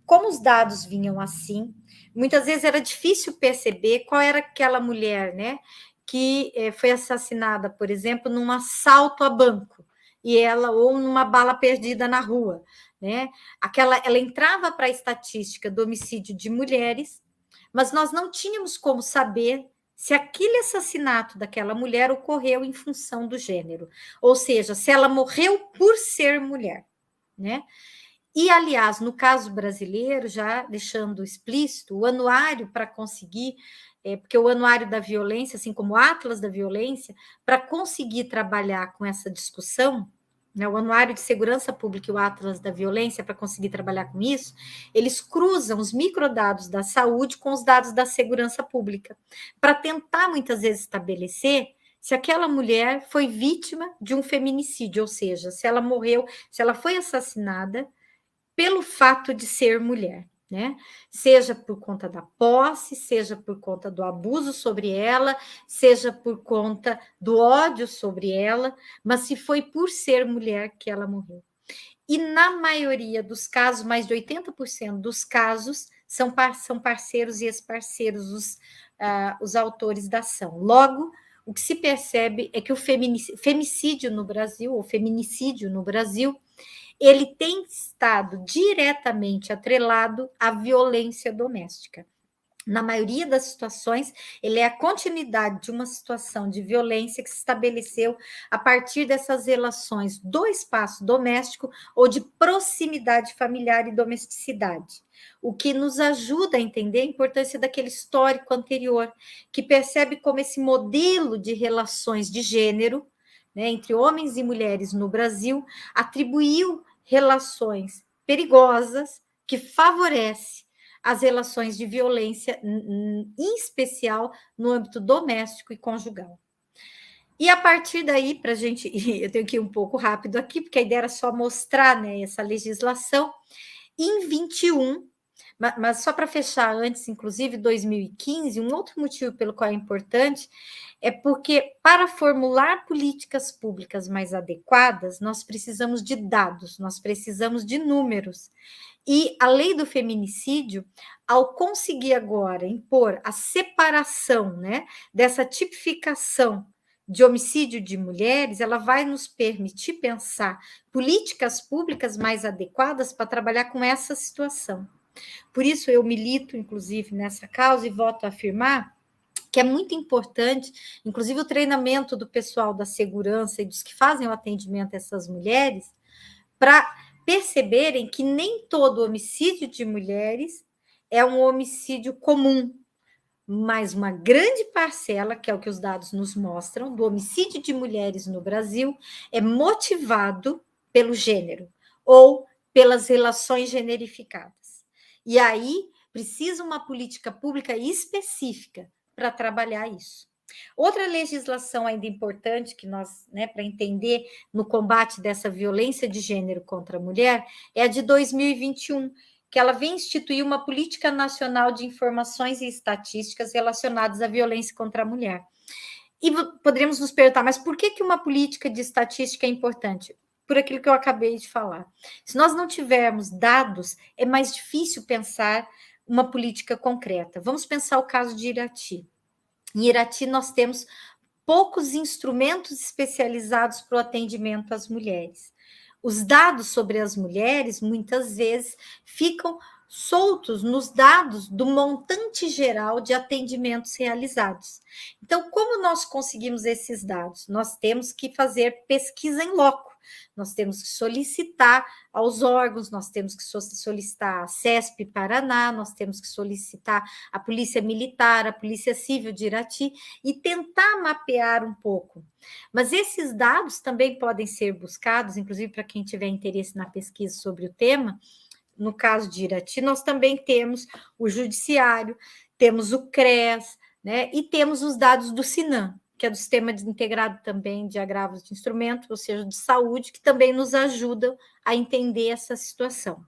como os dados vinham assim, muitas vezes era difícil perceber qual era aquela mulher, né, que foi assassinada, por exemplo, num assalto a banco, ou numa bala perdida na rua, né? Ela entrava para a estatística do homicídio de mulheres, mas nós não tínhamos como saber se aquele assassinato daquela mulher ocorreu em função do gênero, ou seja, se ela morreu por ser mulher, né? E, aliás, no caso brasileiro, já deixando explícito, o anuário para conseguir, porque o anuário da violência, assim como o Atlas da Violência, para conseguir trabalhar com essa discussão, né, o Anuário de Segurança Pública e o Atlas da Violência, para conseguir trabalhar com isso, eles cruzam os microdados da saúde com os dados da segurança pública, para tentar, muitas vezes, estabelecer se aquela mulher foi vítima de um feminicídio, ou seja, se ela morreu, se ela foi assassinada pelo fato de ser mulher, né? Seja por conta da posse, seja por conta do abuso sobre ela, seja por conta do ódio sobre ela, mas se foi por ser mulher que ela morreu. E na maioria dos casos, mais de 80% dos casos, são parceiros e ex-parceiros os autores da ação. Logo, o que se percebe é que o femicídio no Brasil, ou feminicídio no Brasil, ele tem estado diretamente atrelado à violência doméstica. Na maioria das situações, ele é a continuidade de uma situação de violência que se estabeleceu a partir dessas relações do espaço doméstico ou de proximidade familiar e domesticidade, o que nos ajuda a entender a importância daquele histórico anterior, que percebe como esse modelo de relações de gênero, né, entre homens e mulheres no Brasil, atribuiu relações perigosas que favorecem as relações de violência, em especial no âmbito doméstico e conjugal. E a partir daí, para a gente, eu tenho que ir um pouco rápido aqui, porque a ideia era só mostrar, né, essa legislação. Em 21, mas só para fechar antes, inclusive 2015, um outro motivo pelo qual é importante é porque, para formular políticas públicas mais adequadas, nós precisamos de dados, nós precisamos de números. E a lei do feminicídio, ao conseguir agora impor a separação, né, dessa tipificação de homicídio de mulheres, ela vai nos permitir pensar políticas públicas mais adequadas para trabalhar com essa situação. Por isso, eu milito, inclusive, nessa causa e volto a afirmar que é muito importante, inclusive o treinamento do pessoal da segurança e dos que fazem o atendimento a essas mulheres, para perceberem que nem todo homicídio de mulheres é um homicídio comum, mas uma grande parcela, que é o que os dados nos mostram, do homicídio de mulheres no Brasil é motivado pelo gênero ou pelas relações generificadas. E aí precisa uma política pública específica para trabalhar isso. Outra legislação ainda importante que nós, né, para entender no combate dessa violência de gênero contra a mulher, é a de 2021, que ela vem instituir uma política nacional de informações e estatísticas relacionadas à violência contra a mulher. E poderíamos nos perguntar, mas por que uma política de estatística é importante? Por aquilo que eu acabei de falar. Se nós não tivermos dados, é mais difícil pensar uma política concreta. Vamos pensar o caso de Irati. Em Irati, nós temos poucos instrumentos especializados para o atendimento às mulheres. Os dados sobre as mulheres, muitas vezes, ficam soltos nos dados do montante geral de atendimentos realizados. Então, como nós conseguimos esses dados? Nós temos que fazer pesquisa em loco. Nós temos que solicitar aos órgãos, nós temos que solicitar a CESP Paraná, nós temos que solicitar a Polícia Militar, a Polícia Civil de Irati e tentar mapear um pouco. Mas esses dados também podem ser buscados, inclusive para quem tiver interesse na pesquisa sobre o tema. No caso de Irati, nós também temos o Judiciário, temos o CREAS, né, e temos os dados do SINAM, que é do Sistema Integrado também de Agravos de Instrumento, ou seja, de saúde, que também nos ajudam a entender essa situação.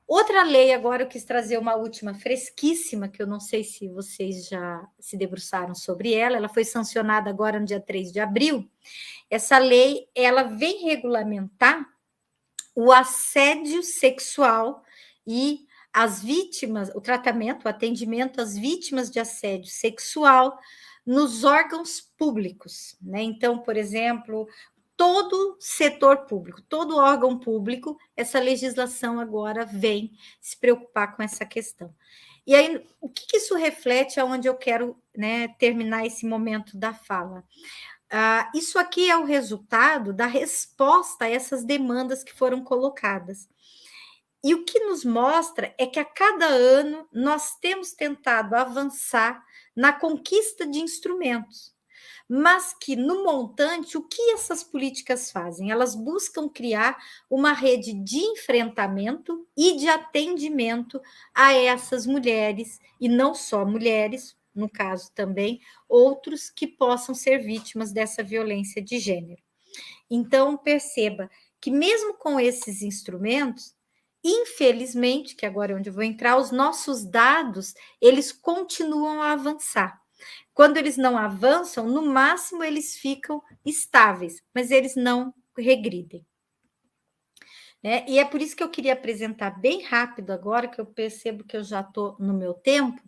Outra lei, agora eu quis trazer uma última fresquíssima, que eu não sei se vocês já se debruçaram sobre ela foi sancionada agora no dia 3 de abril. Essa lei, ela vem regulamentar o assédio sexual e as vítimas, o tratamento, o atendimento às vítimas de assédio sexual nos órgãos públicos, né? Então, por exemplo, todo setor público, todo órgão público, essa legislação agora vem se preocupar com essa questão. E aí, o que isso reflete aonde eu quero, né, terminar esse momento da fala? Isso aqui é o resultado da resposta a essas demandas que foram colocadas. E o que nos mostra é que a cada ano nós temos tentado avançar na conquista de instrumentos, mas que no montante, o que essas políticas fazem? Elas buscam criar uma rede de enfrentamento e de atendimento a essas mulheres, e não só mulheres, no caso também, outros que possam ser vítimas dessa violência de gênero. Então, perceba que mesmo com esses instrumentos, infelizmente, que agora é onde eu vou entrar, os nossos dados, eles continuam a avançar. Quando eles não avançam, no máximo eles ficam estáveis, mas eles não regridem. Né? E é por isso que eu queria apresentar bem rápido agora, que eu percebo que eu já estou no meu tempo,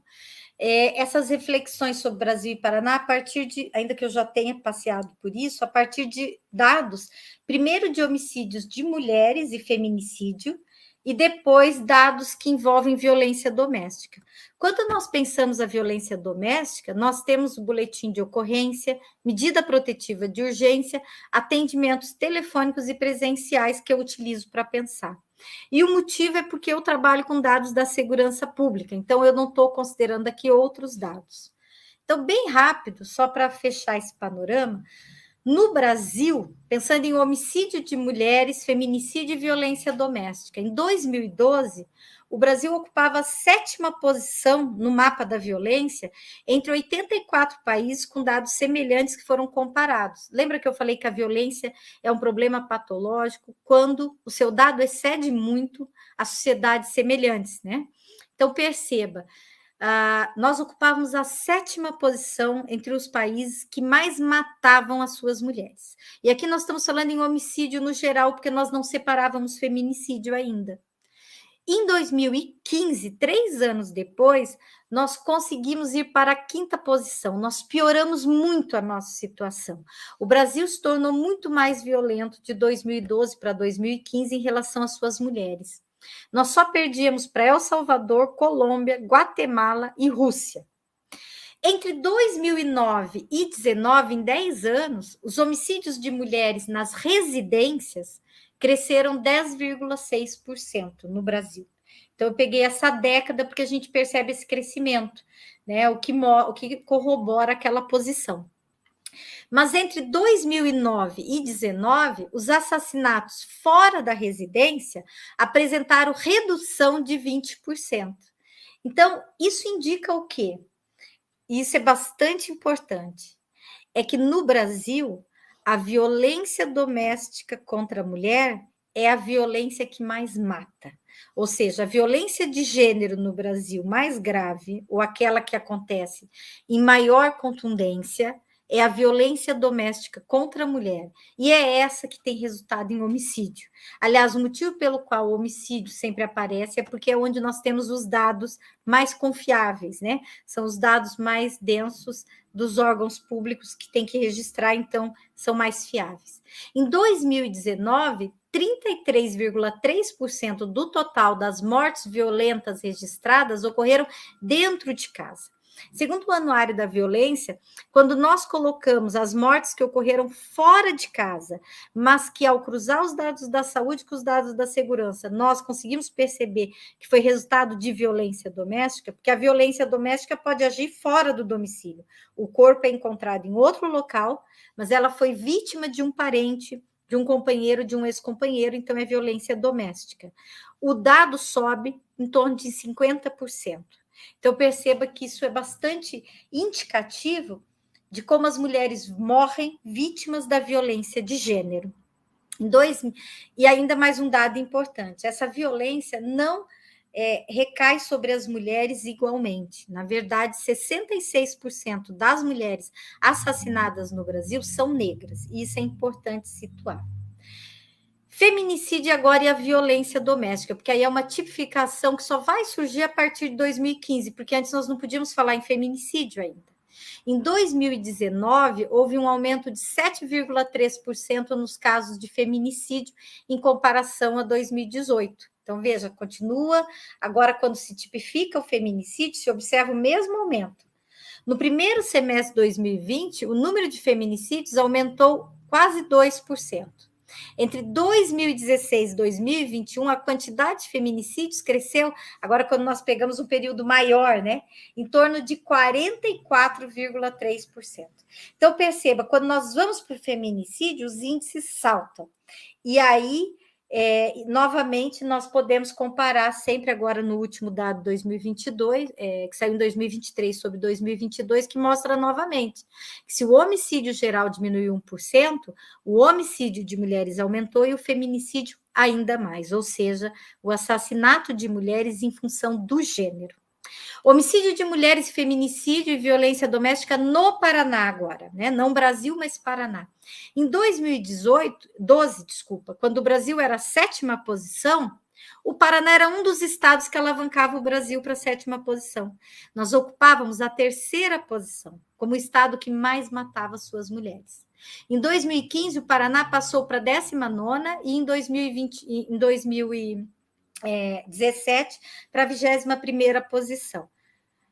essas reflexões sobre Brasil e Paraná, a partir de, ainda que eu já tenha passeado por isso, a partir de dados, primeiro de homicídios de mulheres e feminicídio, e depois dados que envolvem violência doméstica. Quando nós pensamos a violência doméstica, nós temos o boletim de ocorrência, medida protetiva de urgência, atendimentos telefônicos e presenciais que eu utilizo para pensar. E o motivo é porque eu trabalho com dados da segurança pública, então eu não estou considerando aqui outros dados. Então, bem rápido, só para fechar esse panorama, no Brasil, pensando em homicídio de mulheres, feminicídio e violência doméstica, em 2012, o Brasil ocupava a 7ª posição no mapa da violência entre 84 países com dados semelhantes que foram comparados. Lembra que eu falei que a violência é um problema patológico quando o seu dado excede muito as sociedades semelhantes, né? Então, perceba, nós ocupávamos a 7ª posição entre os países que mais matavam as suas mulheres. E aqui nós estamos falando em homicídio no geral, porque nós não separávamos feminicídio ainda. Em 2015, 3 anos depois, nós conseguimos ir para a 5ª posição. Nós pioramos muito a nossa situação. O Brasil se tornou muito mais violento de 2012 para 2015 em relação às suas mulheres. Nós só perdíamos para El Salvador, Colômbia, Guatemala e Rússia. Entre 2009 e 2019, em 10 anos, os homicídios de mulheres nas residências cresceram 10,6% no Brasil. Então, eu peguei essa década porque a gente percebe esse crescimento, né? O que corrobora aquela posição. Mas entre 2009 e 2019, os assassinatos fora da residência apresentaram redução de 20%. Então, isso indica o quê? Isso é bastante importante. É que no Brasil, a violência doméstica contra a mulher é a violência que mais mata. Ou seja, a violência de gênero no Brasil mais grave, ou aquela que acontece em maior contundência, é a violência doméstica contra a mulher, e é essa que tem resultado em homicídio. Aliás, o motivo pelo qual o homicídio sempre aparece é porque é onde nós temos os dados mais confiáveis, né? São os dados mais densos dos órgãos públicos que tem que registrar, então são mais fiáveis. Em 2019, 33,3% do total das mortes violentas registradas ocorreram dentro de casa. Segundo o Anuário da Violência, quando nós colocamos as mortes que ocorreram fora de casa, mas que ao cruzar os dados da saúde com os dados da segurança, nós conseguimos perceber que foi resultado de violência doméstica, porque a violência doméstica pode agir fora do domicílio. O corpo é encontrado em outro local, mas ela foi vítima de um parente, de um companheiro, de um ex-companheiro, então é violência doméstica. O dado sobe em torno de 50%. Então, perceba que isso é bastante indicativo de como as mulheres morrem vítimas da violência de gênero. E ainda mais um dado importante, essa violência não recai sobre as mulheres igualmente. Na verdade, 66% das mulheres assassinadas no Brasil são negras, e isso é importante situar. Feminicídio agora e a violência doméstica, porque aí é uma tipificação que só vai surgir a partir de 2015, porque antes nós não podíamos falar em feminicídio ainda. Em 2019, houve um aumento de 7,3% nos casos de feminicídio em comparação a 2018. Então, veja, continua. Agora, quando se tipifica o feminicídio, se observa o mesmo aumento. No primeiro semestre de 2020, o número de feminicídios aumentou quase 2%. Entre 2016 e 2021, a quantidade de feminicídios cresceu, agora quando nós pegamos um período maior, né, em torno de 44,3%. Então, perceba, quando nós vamos para o feminicídio, os índices saltam. E aí, novamente, nós podemos comparar sempre agora no último dado 2022, que saiu em 2023 sobre 2022, que mostra novamente que se o homicídio geral diminuiu 1%, o homicídio de mulheres aumentou e o feminicídio ainda mais, ou seja, o assassinato de mulheres em função do gênero. Homicídio de mulheres, feminicídio e violência doméstica no Paraná agora, né? Não Brasil, mas Paraná. Em 2012, quando o Brasil era a 7ª posição, o Paraná era um dos estados que alavancava o Brasil para a 7ª posição. Nós ocupávamos a 3ª posição, como o estado que mais matava suas mulheres. Em 2015, o Paraná passou para a 19ª e em 2017 para a 21ª posição.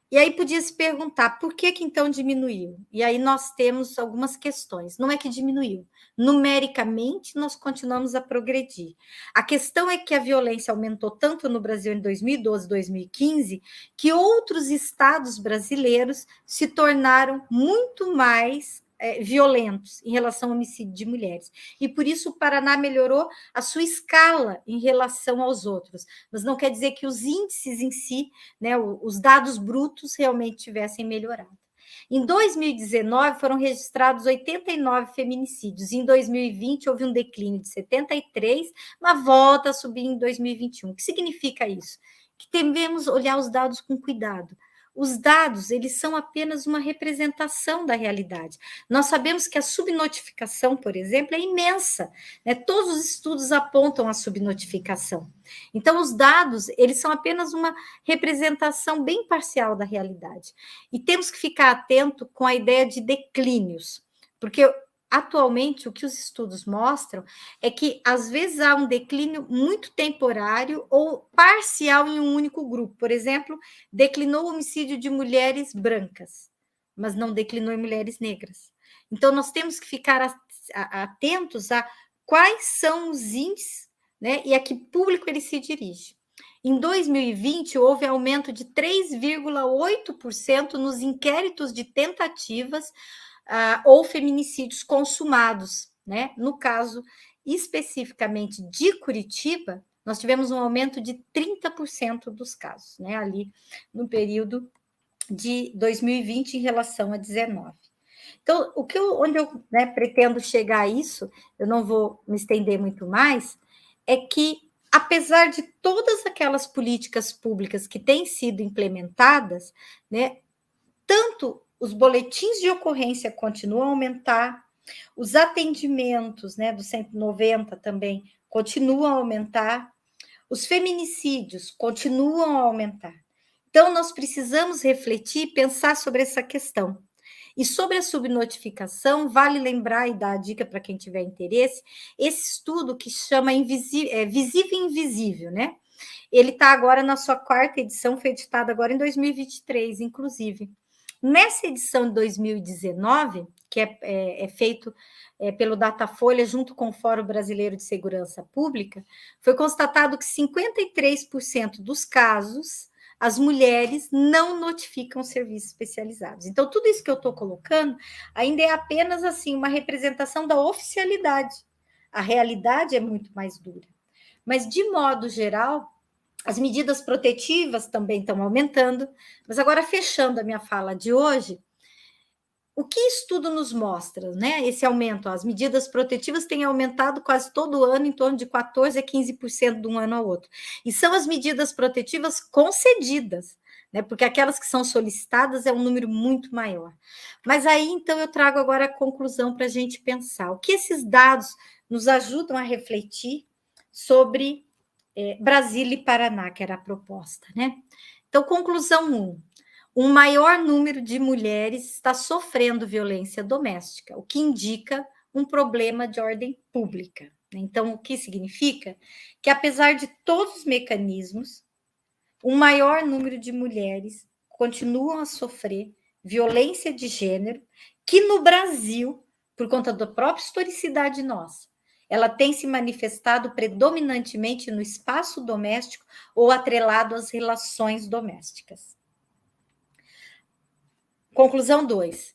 E aí podia se perguntar, por que então diminuiu? E aí nós temos algumas questões. Não é que diminuiu. Numericamente, nós continuamos a progredir. A questão é que a violência aumentou tanto no Brasil em 2012 e 2015, que outros estados brasileiros se tornaram muito mais violentos em relação ao homicídio de mulheres. E por isso o Paraná melhorou a sua escala em relação aos outros. Mas não quer dizer que os índices em si, né, os dados brutos realmente tivessem melhorado. Em 2019, foram registrados 89 feminicídios. Em 2020, houve um declínio de 73, mas volta a subir em 2021. O que significa isso? Que devemos olhar os dados com cuidado. Os dados, eles são apenas uma representação da realidade. Nós sabemos que a subnotificação, por exemplo, é imensa, né? Todos os estudos apontam a subnotificação. Então, os dados, eles são apenas uma representação bem parcial da realidade. E temos que ficar atento com a ideia de declínios, porque atualmente, o que os estudos mostram é que, às vezes, há um declínio muito temporário ou parcial em um único grupo. Por exemplo, declinou o homicídio de mulheres brancas, mas não declinou em mulheres negras. Então, nós temos que ficar atentos a quais são os índices, né, e a que público ele se dirige. Em 2020, houve aumento de 3,8% nos inquéritos de tentativas ou feminicídios consumados, né? No caso, especificamente de Curitiba, nós tivemos um aumento de 30% dos casos, né? Ali no período de 2020 em relação a 19. Então, onde eu pretendo chegar a isso, eu não vou me estender muito mais, é que, apesar de todas aquelas políticas públicas que têm sido implementadas, né, tanto os boletins de ocorrência continuam a aumentar, os atendimentos, né, do 190 também continuam a aumentar, os feminicídios continuam a aumentar. Então, nós precisamos refletir e pensar sobre essa questão. E sobre a subnotificação, vale lembrar e dar a dica para quem tiver interesse, esse estudo que chama Visível e Invisível, né? Ele está agora na sua 4ª edição, foi editado agora em 2023, inclusive. Nessa edição de 2019, que é feito pelo Datafolha, junto com o Fórum Brasileiro de Segurança Pública, foi constatado que 53% dos casos as mulheres não notificam serviços especializados. Então, tudo isso que eu estou colocando ainda é apenas assim uma representação da oficialidade. A realidade é muito mais dura. Mas, de modo geral, as medidas protetivas também estão aumentando. Mas agora, fechando a minha fala de hoje, o que estudo nos mostra, né? Esse aumento, as medidas protetivas têm aumentado quase todo ano, em torno de 14% a 15% de um ano ao outro. E são as medidas protetivas concedidas, né? Porque aquelas que são solicitadas é um número muito maior. Mas aí, então, eu trago agora a conclusão para a gente pensar. O que esses dados nos ajudam a refletir sobre Brasília e Paraná, que era a proposta, né? Então, conclusão 1. Um maior número de mulheres está sofrendo violência doméstica, o que indica um problema de ordem pública. Então, o que significa? Que, apesar de todos os mecanismos, um maior número de mulheres continuam a sofrer violência de gênero, que no Brasil, por conta da própria historicidade nossa, ela tem se manifestado predominantemente no espaço doméstico ou atrelado às relações domésticas. Conclusão 2.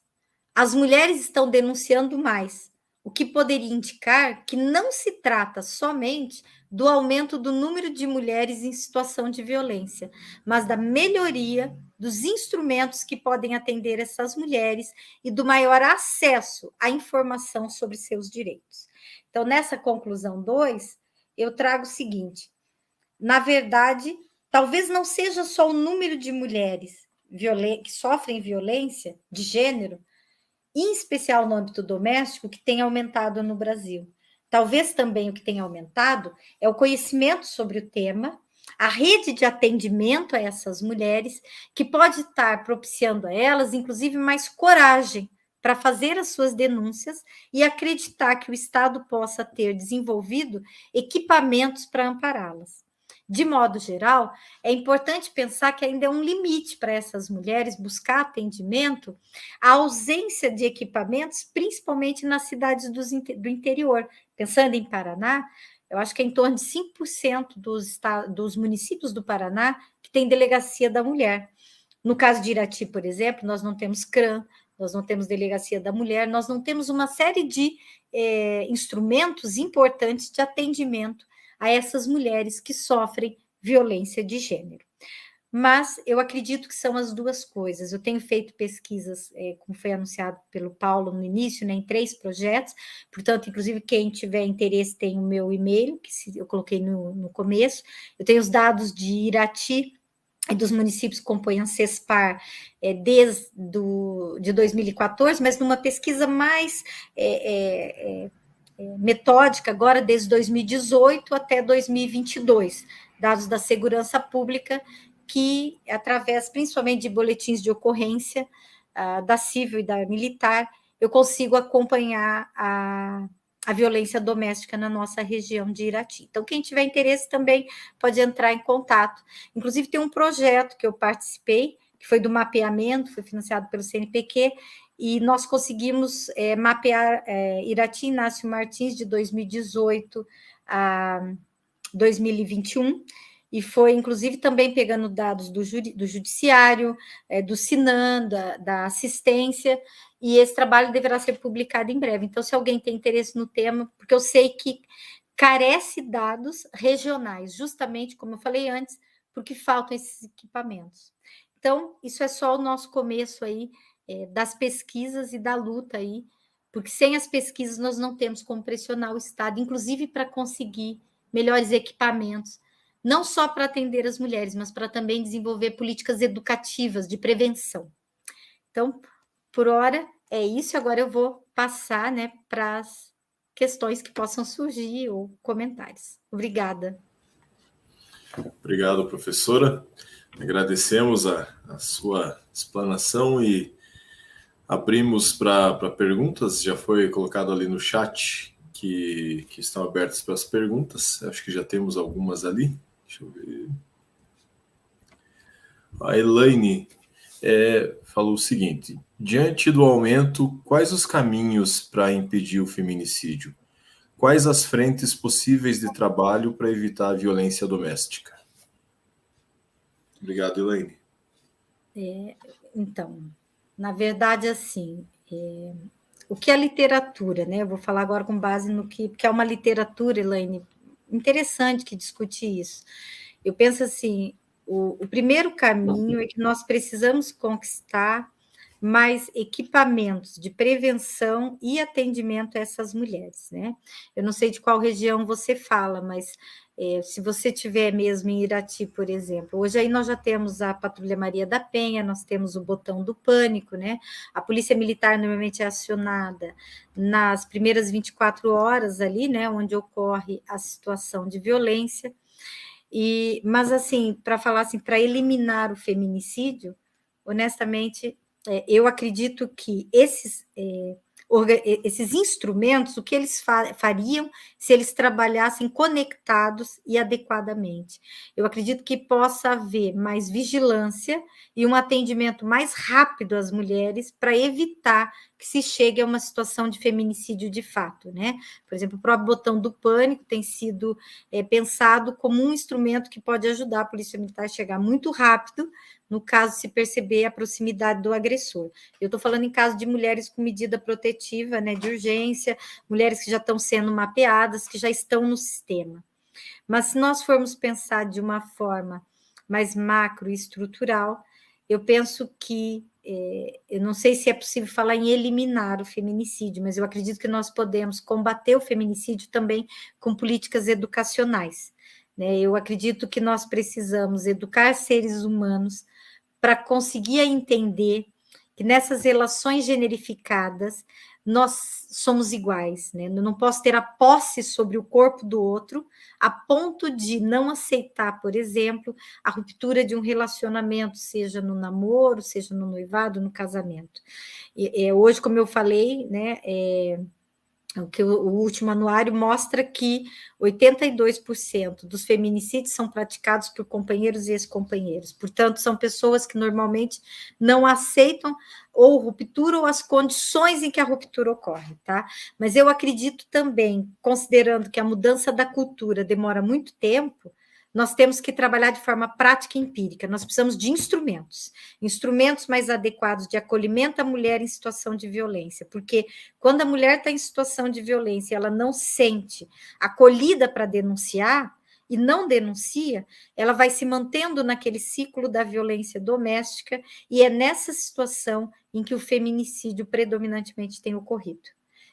As mulheres estão denunciando mais, o que poderia indicar que não se trata somente do aumento do número de mulheres em situação de violência, mas da melhoria dos instrumentos que podem atender essas mulheres e do maior acesso à informação sobre seus direitos. Então, nessa conclusão 2, eu trago o seguinte: na verdade, talvez não seja só o número de mulheres que sofrem violência de gênero, em especial no âmbito doméstico, que tem aumentado no Brasil. Talvez também o que tem aumentado é o conhecimento sobre o tema, a rede de atendimento a essas mulheres, que pode estar propiciando a elas, inclusive, mais coragem para fazer as suas denúncias e acreditar que o Estado possa ter desenvolvido equipamentos para ampará-las. De modo geral, é importante pensar que ainda é um limite para essas mulheres buscar atendimento a ausência de equipamentos, principalmente nas cidades do interior. Pensando em Paraná, eu acho que é em torno de 5% dos municípios do Paraná que tem delegacia da mulher. No caso de Irati, por exemplo, nós não temos CRAM, nós não temos delegacia da mulher, nós não temos uma série de instrumentos importantes de atendimento a essas mulheres que sofrem violência de gênero. Mas eu acredito que são as duas coisas. Eu tenho feito pesquisas, como foi anunciado pelo Paulo no início, né, em 3 projetos, portanto, inclusive, quem tiver interesse tem o meu e-mail, que eu coloquei no começo. Eu tenho os dados de Irati e dos municípios que compõem a CESPAR de 2014, mas numa pesquisa mais metódica, agora desde 2018 até 2022, dados da segurança pública, que, através principalmente de boletins de ocorrência da civil e da militar, eu consigo acompanhar a violência doméstica na nossa região de Irati. Então, quem tiver interesse também pode entrar em contato. Inclusive, tem um projeto que eu participei, que foi do mapeamento, foi financiado pelo CNPq, e nós conseguimos mapear Irati Inácio Martins de 2018 a 2021, e foi, inclusive, também pegando dados do judiciário, do Sinan, da assistência, e esse trabalho deverá ser publicado em breve. Então, se alguém tem interesse no tema, porque eu sei que carece dados regionais, justamente, como eu falei antes, porque faltam esses equipamentos. Então, isso é só o nosso começo aí, das pesquisas e da luta aí, porque sem as pesquisas nós não temos como pressionar o Estado, inclusive para conseguir melhores equipamentos, não só para atender as mulheres, mas para também desenvolver políticas educativas de prevenção. Então, por hora é isso. Agora eu vou passar, né, para as questões que possam surgir ou comentários. Obrigada. Obrigado, professora. Agradecemos a sua explanação e abrimos para perguntas. Já foi colocado ali no chat que estão abertas para as perguntas. Acho que já temos algumas ali. Deixa eu ver. A Elaine falou o seguinte: diante do aumento, quais os caminhos para impedir o feminicídio? Quais as frentes possíveis de trabalho para evitar a violência doméstica? Obrigado, Elaine. Então, na verdade, assim, o que a literatura, né? Eu vou falar agora com base no que é uma literatura, Elaine, interessante que discute isso. Eu penso assim, o primeiro caminho é que nós precisamos conquistar mais equipamentos de prevenção e atendimento a essas mulheres, né? Eu não sei de qual região você fala, mas se você tiver mesmo em Irati, por exemplo, hoje aí nós já temos a Patrulha Maria da Penha, nós temos o botão do pânico, né? A Polícia Militar normalmente é acionada nas primeiras 24 horas ali, né, onde ocorre a situação de violência. Mas assim, para falar assim, para eliminar o feminicídio, honestamente, eu acredito que esses instrumentos, o que eles fariam se eles trabalhassem conectados e adequadamente? Eu acredito que possa haver mais vigilância e um atendimento mais rápido às mulheres para evitar que se chegue a uma situação de feminicídio de fato, né? Por exemplo, o próprio botão do pânico tem sido pensado como um instrumento que pode ajudar a Polícia Militar a chegar muito rápido no caso se perceber a proximidade do agressor. Eu estou falando em caso de mulheres com medida protetiva, né, de urgência, mulheres que já estão sendo mapeadas, que já estão no sistema. Mas se nós formos pensar de uma forma mais macro e estrutural, eu penso que, eu não sei se é possível falar em eliminar o feminicídio, mas eu acredito que nós podemos combater o feminicídio também com políticas educacionais, né? Eu acredito que nós precisamos educar seres humanos para conseguir entender que nessas relações generificadas nós somos iguais, né? Eu não posso ter a posse sobre o corpo do outro a ponto de não aceitar, por exemplo, a ruptura de um relacionamento, seja no namoro, seja no noivado, no casamento. Hoje, como eu falei, né, o último anuário mostra que 82% dos feminicídios são praticados por companheiros e ex-companheiros. Portanto, são pessoas que normalmente não aceitam ou ruptura ou as condições em que a ruptura ocorre, tá? Mas eu acredito também, considerando que a mudança da cultura demora muito tempo, nós temos que trabalhar de forma prática e empírica. Nós precisamos de instrumentos mais adequados de acolhimento à mulher em situação de violência, porque quando a mulher está em situação de violência, ela não se sente acolhida para denunciar e não denuncia, ela vai se mantendo naquele ciclo da violência doméstica e é nessa situação em que o feminicídio predominantemente tem ocorrido.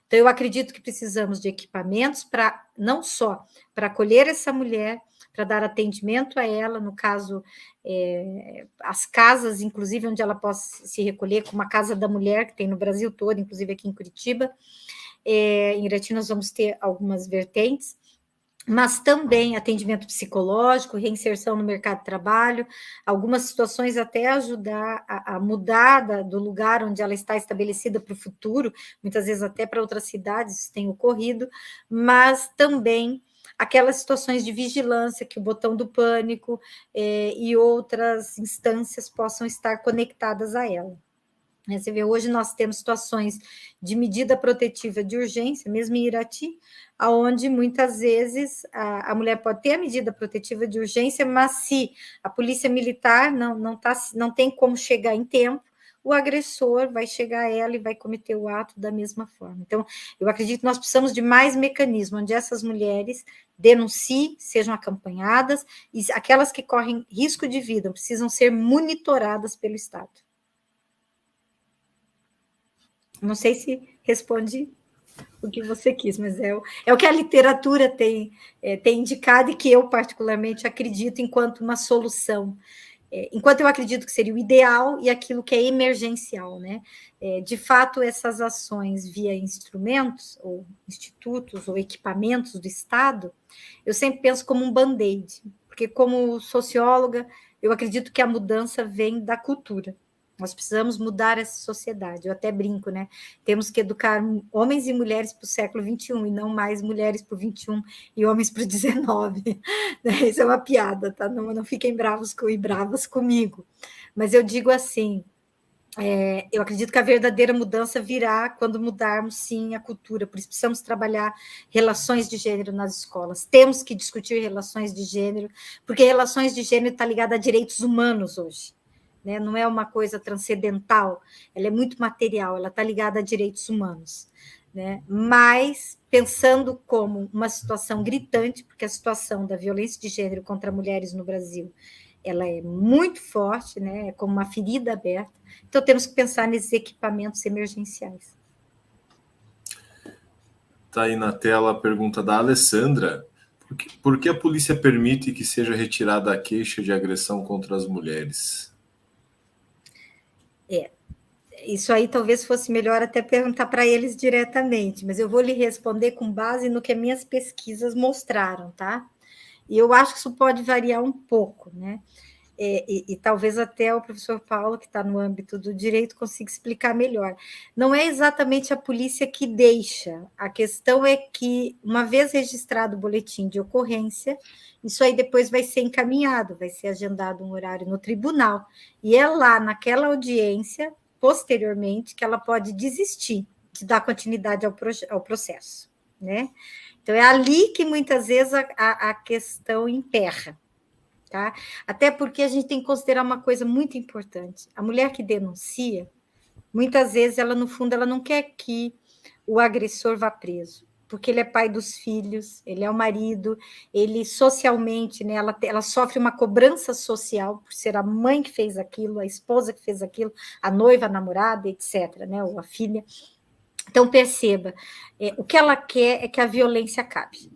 Então, eu acredito que precisamos de equipamentos para não só para acolher essa mulher, para dar atendimento a ela, no caso, as casas, inclusive, onde ela possa se recolher, como a Casa da Mulher, que tem no Brasil todo, inclusive aqui em Curitiba. Em Irati nós vamos ter algumas vertentes, mas também atendimento psicológico, reinserção no mercado de trabalho, algumas situações até ajudar a mudar do lugar onde ela está estabelecida para o futuro, muitas vezes até para outras cidades, isso tem ocorrido, mas também aquelas situações de vigilância que o botão do pânico e outras instâncias possam estar conectadas a ela. Você vê, hoje nós temos situações de medida protetiva de urgência, mesmo em Irati, onde muitas vezes a mulher pode ter a medida protetiva de urgência, mas se a polícia militar não tem como chegar em tempo, o agressor vai chegar a ela e vai cometer o ato da mesma forma. Então, eu acredito que nós precisamos de mais mecanismos, onde essas mulheres denunciem, sejam acompanhadas, e aquelas que correm risco de vida precisam ser monitoradas pelo Estado. Não sei se responde o que você quis, mas é o que a literatura tem indicado e que eu particularmente acredito enquanto uma solução enquanto eu acredito que seria o ideal e aquilo que é emergencial, né? De fato, essas ações via instrumentos, ou institutos, ou equipamentos do Estado, eu sempre penso como um band-aid, porque como socióloga, eu acredito que a mudança vem da cultura. Nós precisamos mudar essa sociedade. Eu até brinco, né? Temos que educar homens e mulheres para o século XXI, e não mais mulheres para o XXI e homens para o XIX. Isso é uma piada, tá? Não fiquem bravas comigo. Mas eu digo assim, eu acredito que a verdadeira mudança virá quando mudarmos, sim, a cultura. Por isso precisamos trabalhar relações de gênero nas escolas. Temos que discutir relações de gênero, porque relações de gênero está ligada a direitos humanos hoje. Né? Não é uma coisa transcendental, ela é muito material, ela está ligada a direitos humanos. Né? Mas pensando como uma situação gritante, porque a situação da violência de gênero contra mulheres no Brasil ela é muito forte, né? É como uma ferida aberta, então temos que pensar nesses equipamentos emergenciais. Está aí na tela a pergunta da Alessandra. Por que a polícia permite que seja retirada a queixa de agressão contra as mulheres? Isso aí talvez fosse melhor até perguntar para eles diretamente, mas eu vou lhe responder com base no que minhas pesquisas mostraram, tá? E eu acho que isso pode variar um pouco, né? E talvez até o professor Paulo, que está no âmbito do direito, consiga explicar melhor. Não é exatamente a polícia que deixa, a questão é que, uma vez registrado o boletim de ocorrência, isso aí depois vai ser encaminhado, vai ser agendado um horário no tribunal, e é lá, naquela audiência, posteriormente, que ela pode desistir de dar continuidade ao processo, né? Então, é ali que, muitas vezes, a questão emperra. Tá? Até porque a gente tem que considerar uma coisa muito importante. A mulher que denuncia, muitas vezes, ela, no fundo, ela não quer que o agressor vá preso, porque ele é pai dos filhos, ele é o marido, ele socialmente, né, ela sofre uma cobrança social por ser a mãe que fez aquilo, a esposa que fez aquilo, a noiva, a namorada, etc., né, ou a filha. Então, perceba, o que ela quer é que a violência acabe.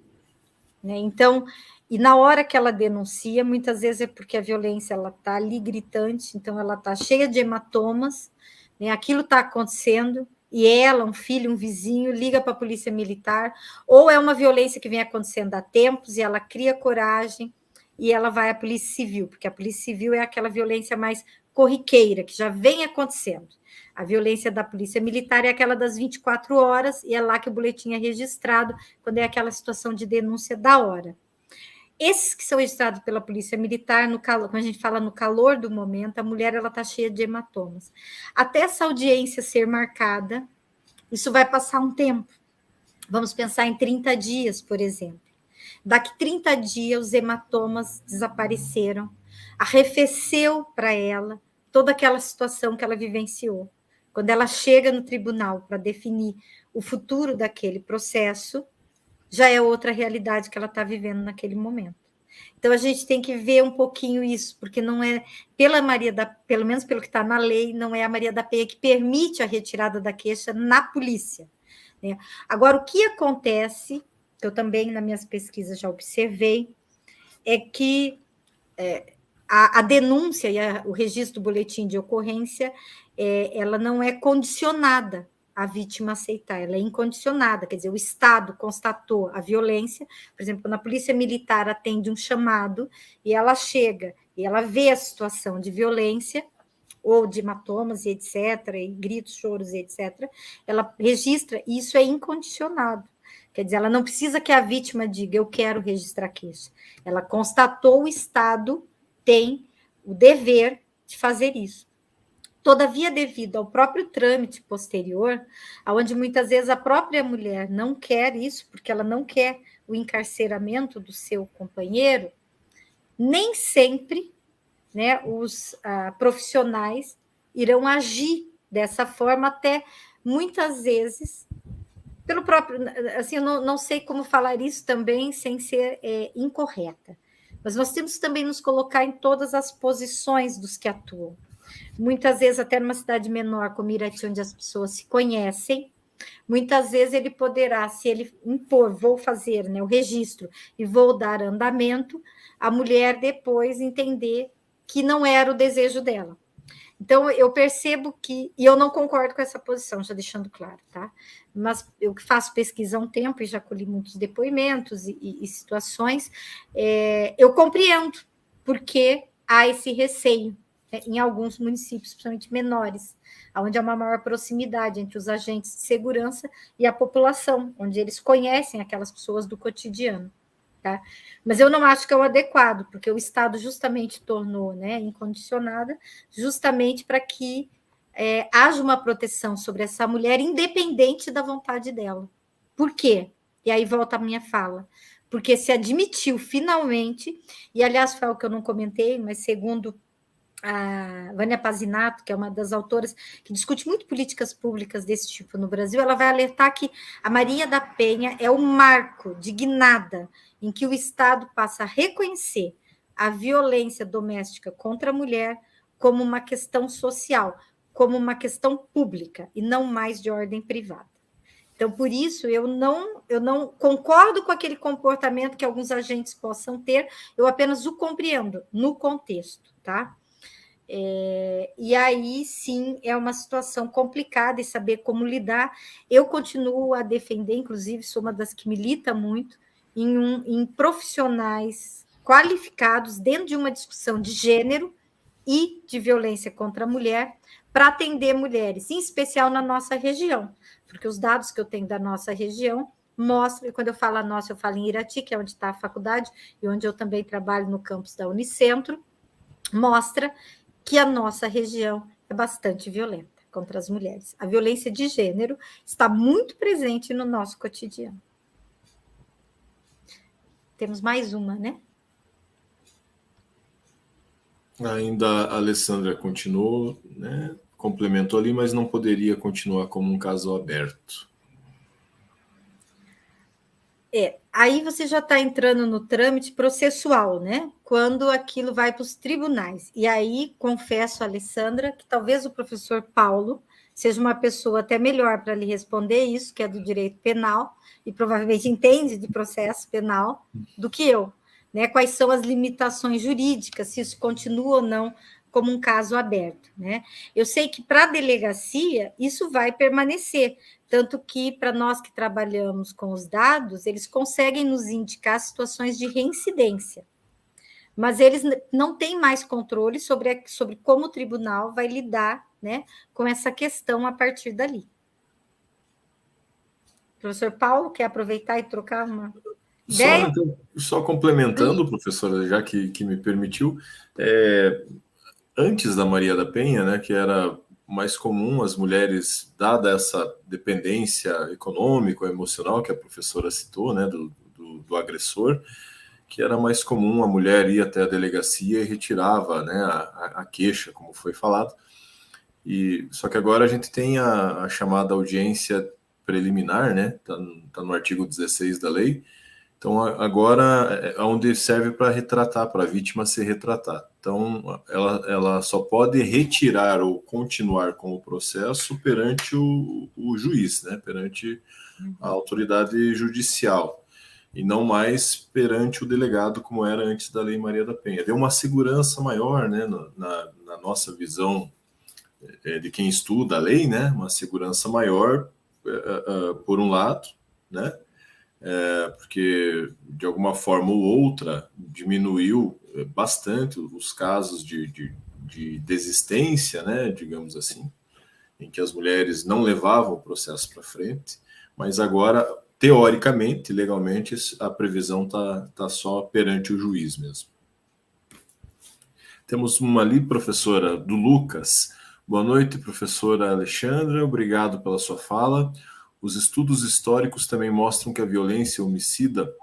Né? Então, e na hora que ela denuncia, muitas vezes é porque a violência está ali gritante, então ela está cheia de hematomas, né? Aquilo está acontecendo, e ela, um filho, um vizinho, liga para a polícia militar, ou é uma violência que vem acontecendo há tempos, e ela cria coragem, e ela vai à polícia civil, porque a polícia civil é aquela violência mais corriqueira, que já vem acontecendo. A violência da polícia militar é aquela das 24 horas, e é lá que o boletim é registrado, quando é aquela situação de denúncia da hora. Esses que são registrados pela polícia militar, quando a gente fala no calor do momento, a mulher está cheia de hematomas. Até essa audiência ser marcada, isso vai passar um tempo. Vamos pensar em 30 dias, por exemplo. Daqui 30 dias, os hematomas desapareceram, arrefeceu para ela toda aquela situação que ela vivenciou. Quando ela chega no tribunal para definir o futuro daquele processo, já é outra realidade que ela está vivendo naquele momento. Então, a gente tem que ver um pouquinho isso, porque não é, pelo menos pelo que está na lei, não é a Maria da Penha que permite a retirada da queixa na polícia. Né? Agora, o que acontece, que eu também, nas minhas pesquisas, já observei, é que a denúncia e o registro do boletim de ocorrência, ela não é condicionada a vítima aceitar, ela é incondicionada, quer dizer, o Estado constatou a violência, por exemplo, quando a polícia militar atende um chamado e ela chega e ela vê a situação de violência, ou de hematomas e etc., e gritos, choros e etc., ela registra, e isso é incondicionado. Quer dizer, ela não precisa que a vítima diga, eu quero registrar queixa. Ela constatou, o Estado tem o dever de fazer isso. Todavia, devido ao próprio trâmite posterior, onde muitas vezes a própria mulher não quer isso, porque ela não quer o encarceramento do seu companheiro, nem sempre, né, os profissionais irão agir dessa forma, até muitas vezes, pelo próprio... Assim, eu não sei como falar isso também sem ser incorreta, mas nós temos também nos colocar em todas as posições dos que atuam. Muitas vezes, até numa cidade menor, como Irati, onde as pessoas se conhecem, muitas vezes ele poderá, se ele impor, vou fazer, né, o registro e vou dar andamento, a mulher depois entender que não era o desejo dela. Então, eu percebo que, e eu não concordo com essa posição, já deixando claro, tá? Mas eu faço pesquisa há um tempo e já colhi muitos depoimentos e situações, eu compreendo porque há esse receio, né, em alguns municípios, principalmente menores, onde há uma maior proximidade entre os agentes de segurança e a população, onde eles conhecem aquelas pessoas do cotidiano. Tá? Mas eu não acho que é o adequado, porque o Estado justamente tornou, né, incondicionada, justamente para que haja uma proteção sobre essa mulher, independente da vontade dela. Por quê? E aí volta a minha fala. Porque se admitiu finalmente, e aliás foi algo que eu não comentei, mas segundo a Vânia Pazinato, que é uma das autoras que discute muito políticas públicas desse tipo no Brasil, ela vai alertar que a Maria da Penha é o marco de guinada em que o Estado passa a reconhecer a violência doméstica contra a mulher como uma questão social, como uma questão pública, e não mais de ordem privada. Então, por isso, eu não concordo com aquele comportamento que alguns agentes possam ter, eu apenas o compreendo no contexto, tá? E aí, sim, é uma situação complicada e saber como lidar. Eu continuo a defender, inclusive, sou uma das que milita muito, em profissionais qualificados dentro de uma discussão de gênero e de violência contra a mulher, para atender mulheres, em especial na nossa região, porque os dados que eu tenho da nossa região mostram, e quando eu falo a nossa, eu falo em Irati, que é onde está a faculdade, e onde eu também trabalho no campus da Unicentro, mostra que a nossa região é bastante violenta contra as mulheres. A violência de gênero está muito presente no nosso cotidiano. Temos mais uma, né? Ainda a Alessandra continuou, né? Complementou ali, mas não poderia continuar como um caso aberto. Aí você já está entrando no trâmite processual, né? Quando aquilo vai para os tribunais. E aí, confesso, Alessandra, que talvez o professor Paulo seja uma pessoa até melhor para lhe responder isso, que é do direito penal, e provavelmente entende de processo penal, do que eu. Né? Quais são as limitações jurídicas, se isso continua ou não como um caso aberto. Né? Eu sei que para a delegacia isso vai permanecer, tanto que para nós que trabalhamos com os dados, eles conseguem nos indicar situações de reincidência, mas eles não têm mais controle sobre como o tribunal vai lidar, né, com essa questão a partir dali. Professor Paulo, quer aproveitar e trocar uma ideia? Só complementando, professora, já que me permitiu, antes da Maria da Penha, né, que era mais comum as mulheres, dada essa dependência econômica, emocional que a professora citou, né, do agressor, que era mais comum a mulher ir até a delegacia e retirava, né, a queixa, como foi falado. Só que agora a gente tem a chamada audiência preliminar, né, tá no artigo 16 da lei. Então, agora é onde serve para retratar, para a vítima se retratar. Então, ela só pode retirar ou continuar com o processo perante o juiz, né? Perante a autoridade judicial, e não mais perante o delegado, como era antes da Lei Maria da Penha. Deu uma segurança maior, né, na nossa visão de quem estuda a lei, né? Uma segurança maior, por um lado, né? Porque de alguma forma ou outra diminuiu bastante os casos de desistência, né, digamos assim, em que as mulheres não levavam o processo para frente, mas agora, teoricamente, legalmente, a previsão tá só perante o juiz mesmo. Temos uma ali, professora, do Lucas. Boa noite, professora Alexandra, obrigado pela sua fala. Os estudos históricos também mostram que a violência homicida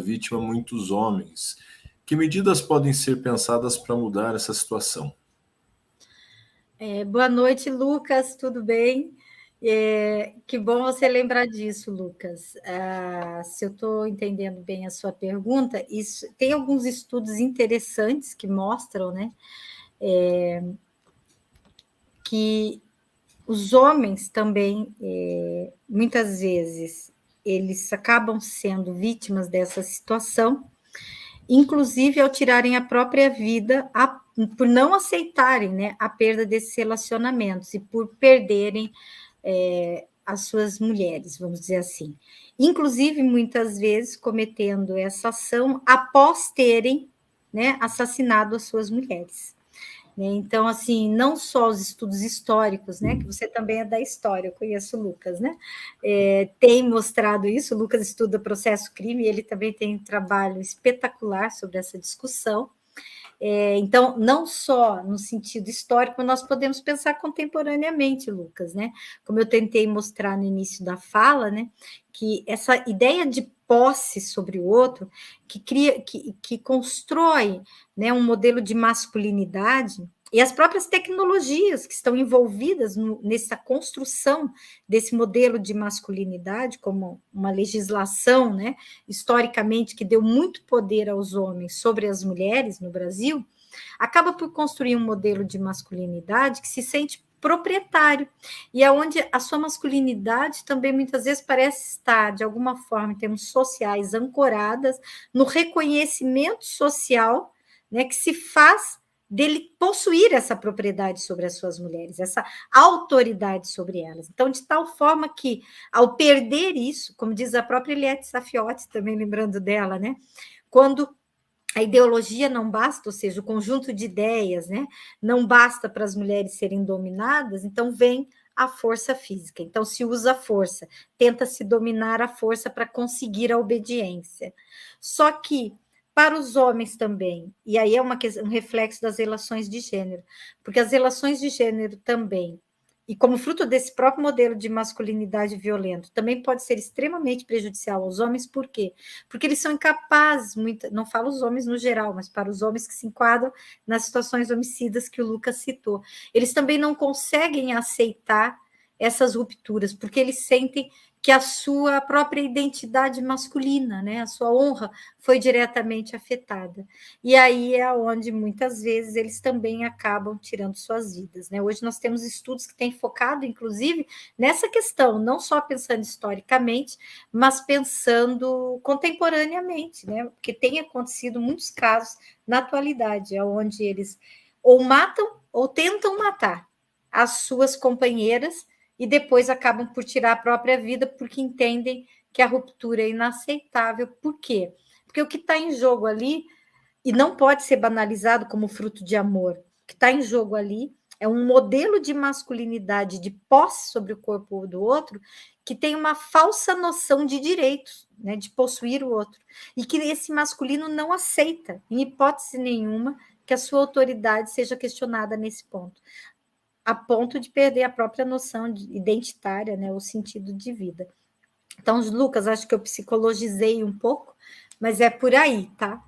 vítima muitos homens. Que medidas podem ser pensadas para mudar essa situação? Boa noite, Lucas, tudo bem? Que bom você lembrar disso, Lucas. Se eu estou entendendo bem a sua pergunta, tem alguns estudos interessantes que mostram, né, que os homens também, muitas vezes, eles acabam sendo vítimas dessa situação, inclusive ao tirarem a própria vida, por não aceitarem, né, a perda desses relacionamentos e por perderem as suas mulheres, vamos dizer assim. Inclusive, muitas vezes, cometendo essa ação após terem, né, assassinado as suas mulheres. Então, assim, não só os estudos históricos, né, que você também é da história, eu conheço o Lucas, né, tem mostrado isso. O Lucas estuda processo crime, ele também tem um trabalho espetacular sobre essa discussão. Então, não só no sentido histórico, mas nós podemos pensar contemporaneamente, Lucas, né? Como eu tentei mostrar no início da fala, né? Que essa ideia de posse sobre o outro, que cria, que constrói, né, um modelo de masculinidade, e as próprias tecnologias que estão envolvidas nessa construção desse modelo de masculinidade, como uma legislação, né, historicamente, que deu muito poder aos homens sobre as mulheres no Brasil, acaba por construir um modelo de masculinidade que se sente proprietário, e é onde a sua masculinidade também muitas vezes parece estar, de alguma forma, em termos sociais, ancoradas no reconhecimento social, né, que se faz dele possuir essa propriedade sobre as suas mulheres, essa autoridade sobre elas. Então, de tal forma que, ao perder isso, como diz a própria Eliette Safiotti, também lembrando dela, né, quando a ideologia não basta, ou seja, o conjunto de ideias, né, não basta para as mulheres serem dominadas, então vem a força física. Então se usa a força, tenta-se dominar a força para conseguir a obediência. Só que para os homens também, e aí é um reflexo das relações de gênero, porque as relações de gênero também, e como fruto desse próprio modelo de masculinidade violento, também pode ser extremamente prejudicial aos homens, por quê? Porque eles são incapazes, não falo os homens no geral, mas para os homens que se enquadram nas situações homicidas que o Lucas citou, eles também não conseguem aceitar essas rupturas, porque eles sentem que a sua própria identidade masculina, né, a sua honra foi diretamente afetada. E aí é onde muitas vezes eles também acabam tirando suas vidas, né? Hoje nós temos estudos que têm focado, inclusive, nessa questão, não só pensando historicamente, mas pensando contemporaneamente, né? Porque tem acontecido muitos casos na atualidade, onde eles ou matam ou tentam matar as suas companheiras e depois acabam por tirar a própria vida porque entendem que a ruptura é inaceitável. Por quê? Porque o que está em jogo ali, e não pode ser banalizado como fruto de amor, o que está em jogo ali é um modelo de masculinidade, de posse sobre o corpo do outro, que tem uma falsa noção de direitos, né, de possuir o outro, e que esse masculino não aceita, em hipótese nenhuma, que a sua autoridade seja questionada nesse ponto, a ponto de perder a própria noção identitária, né, o sentido de vida. Então, Lucas, acho que eu psicologizei um pouco, mas é por aí, tá?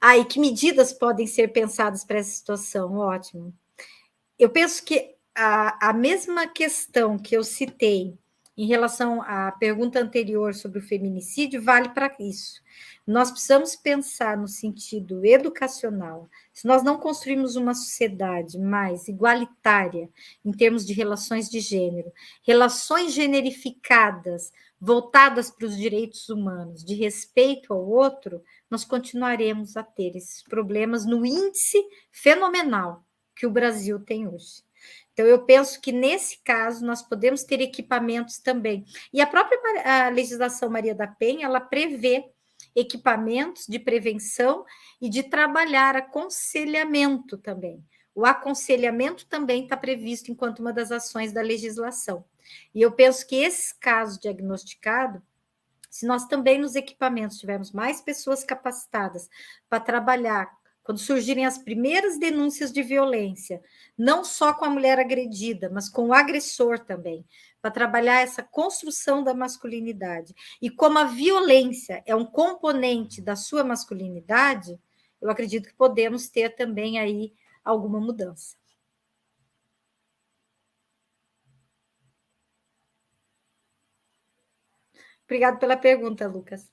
E que medidas podem ser pensadas para essa situação? Ótimo. Eu penso que a mesma questão que eu citei em relação à pergunta anterior sobre o feminicídio vale para isso. Nós precisamos pensar no sentido educacional. Se nós não construirmos uma sociedade mais igualitária em termos de relações de gênero, relações generificadas, voltadas para os direitos humanos, de respeito ao outro, nós continuaremos a ter esses problemas no índice fenomenal que o Brasil tem hoje. Então, eu penso que, nesse caso, nós podemos ter equipamentos também. E a própria a legislação Maria da Penha, ela prevê equipamentos de prevenção e de trabalhar aconselhamento também. O aconselhamento também está previsto enquanto uma das ações da legislação. E eu penso que esse caso diagnosticado, se nós também nos equipamentos tivermos mais pessoas capacitadas para trabalhar quando surgirem as primeiras denúncias de violência, não só com a mulher agredida, mas com o agressor também, para trabalhar essa construção da masculinidade. E como a violência é um componente da sua masculinidade, eu acredito que podemos ter também aí alguma mudança. Obrigado pela pergunta, Lucas.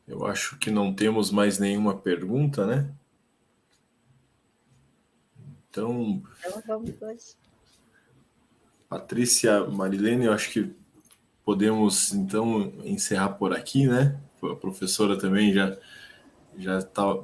Eu acho que não temos mais nenhuma pergunta, né? Então vamos hoje. Patrícia, Marilene, eu acho que podemos, então, encerrar por aqui, né? A professora também já está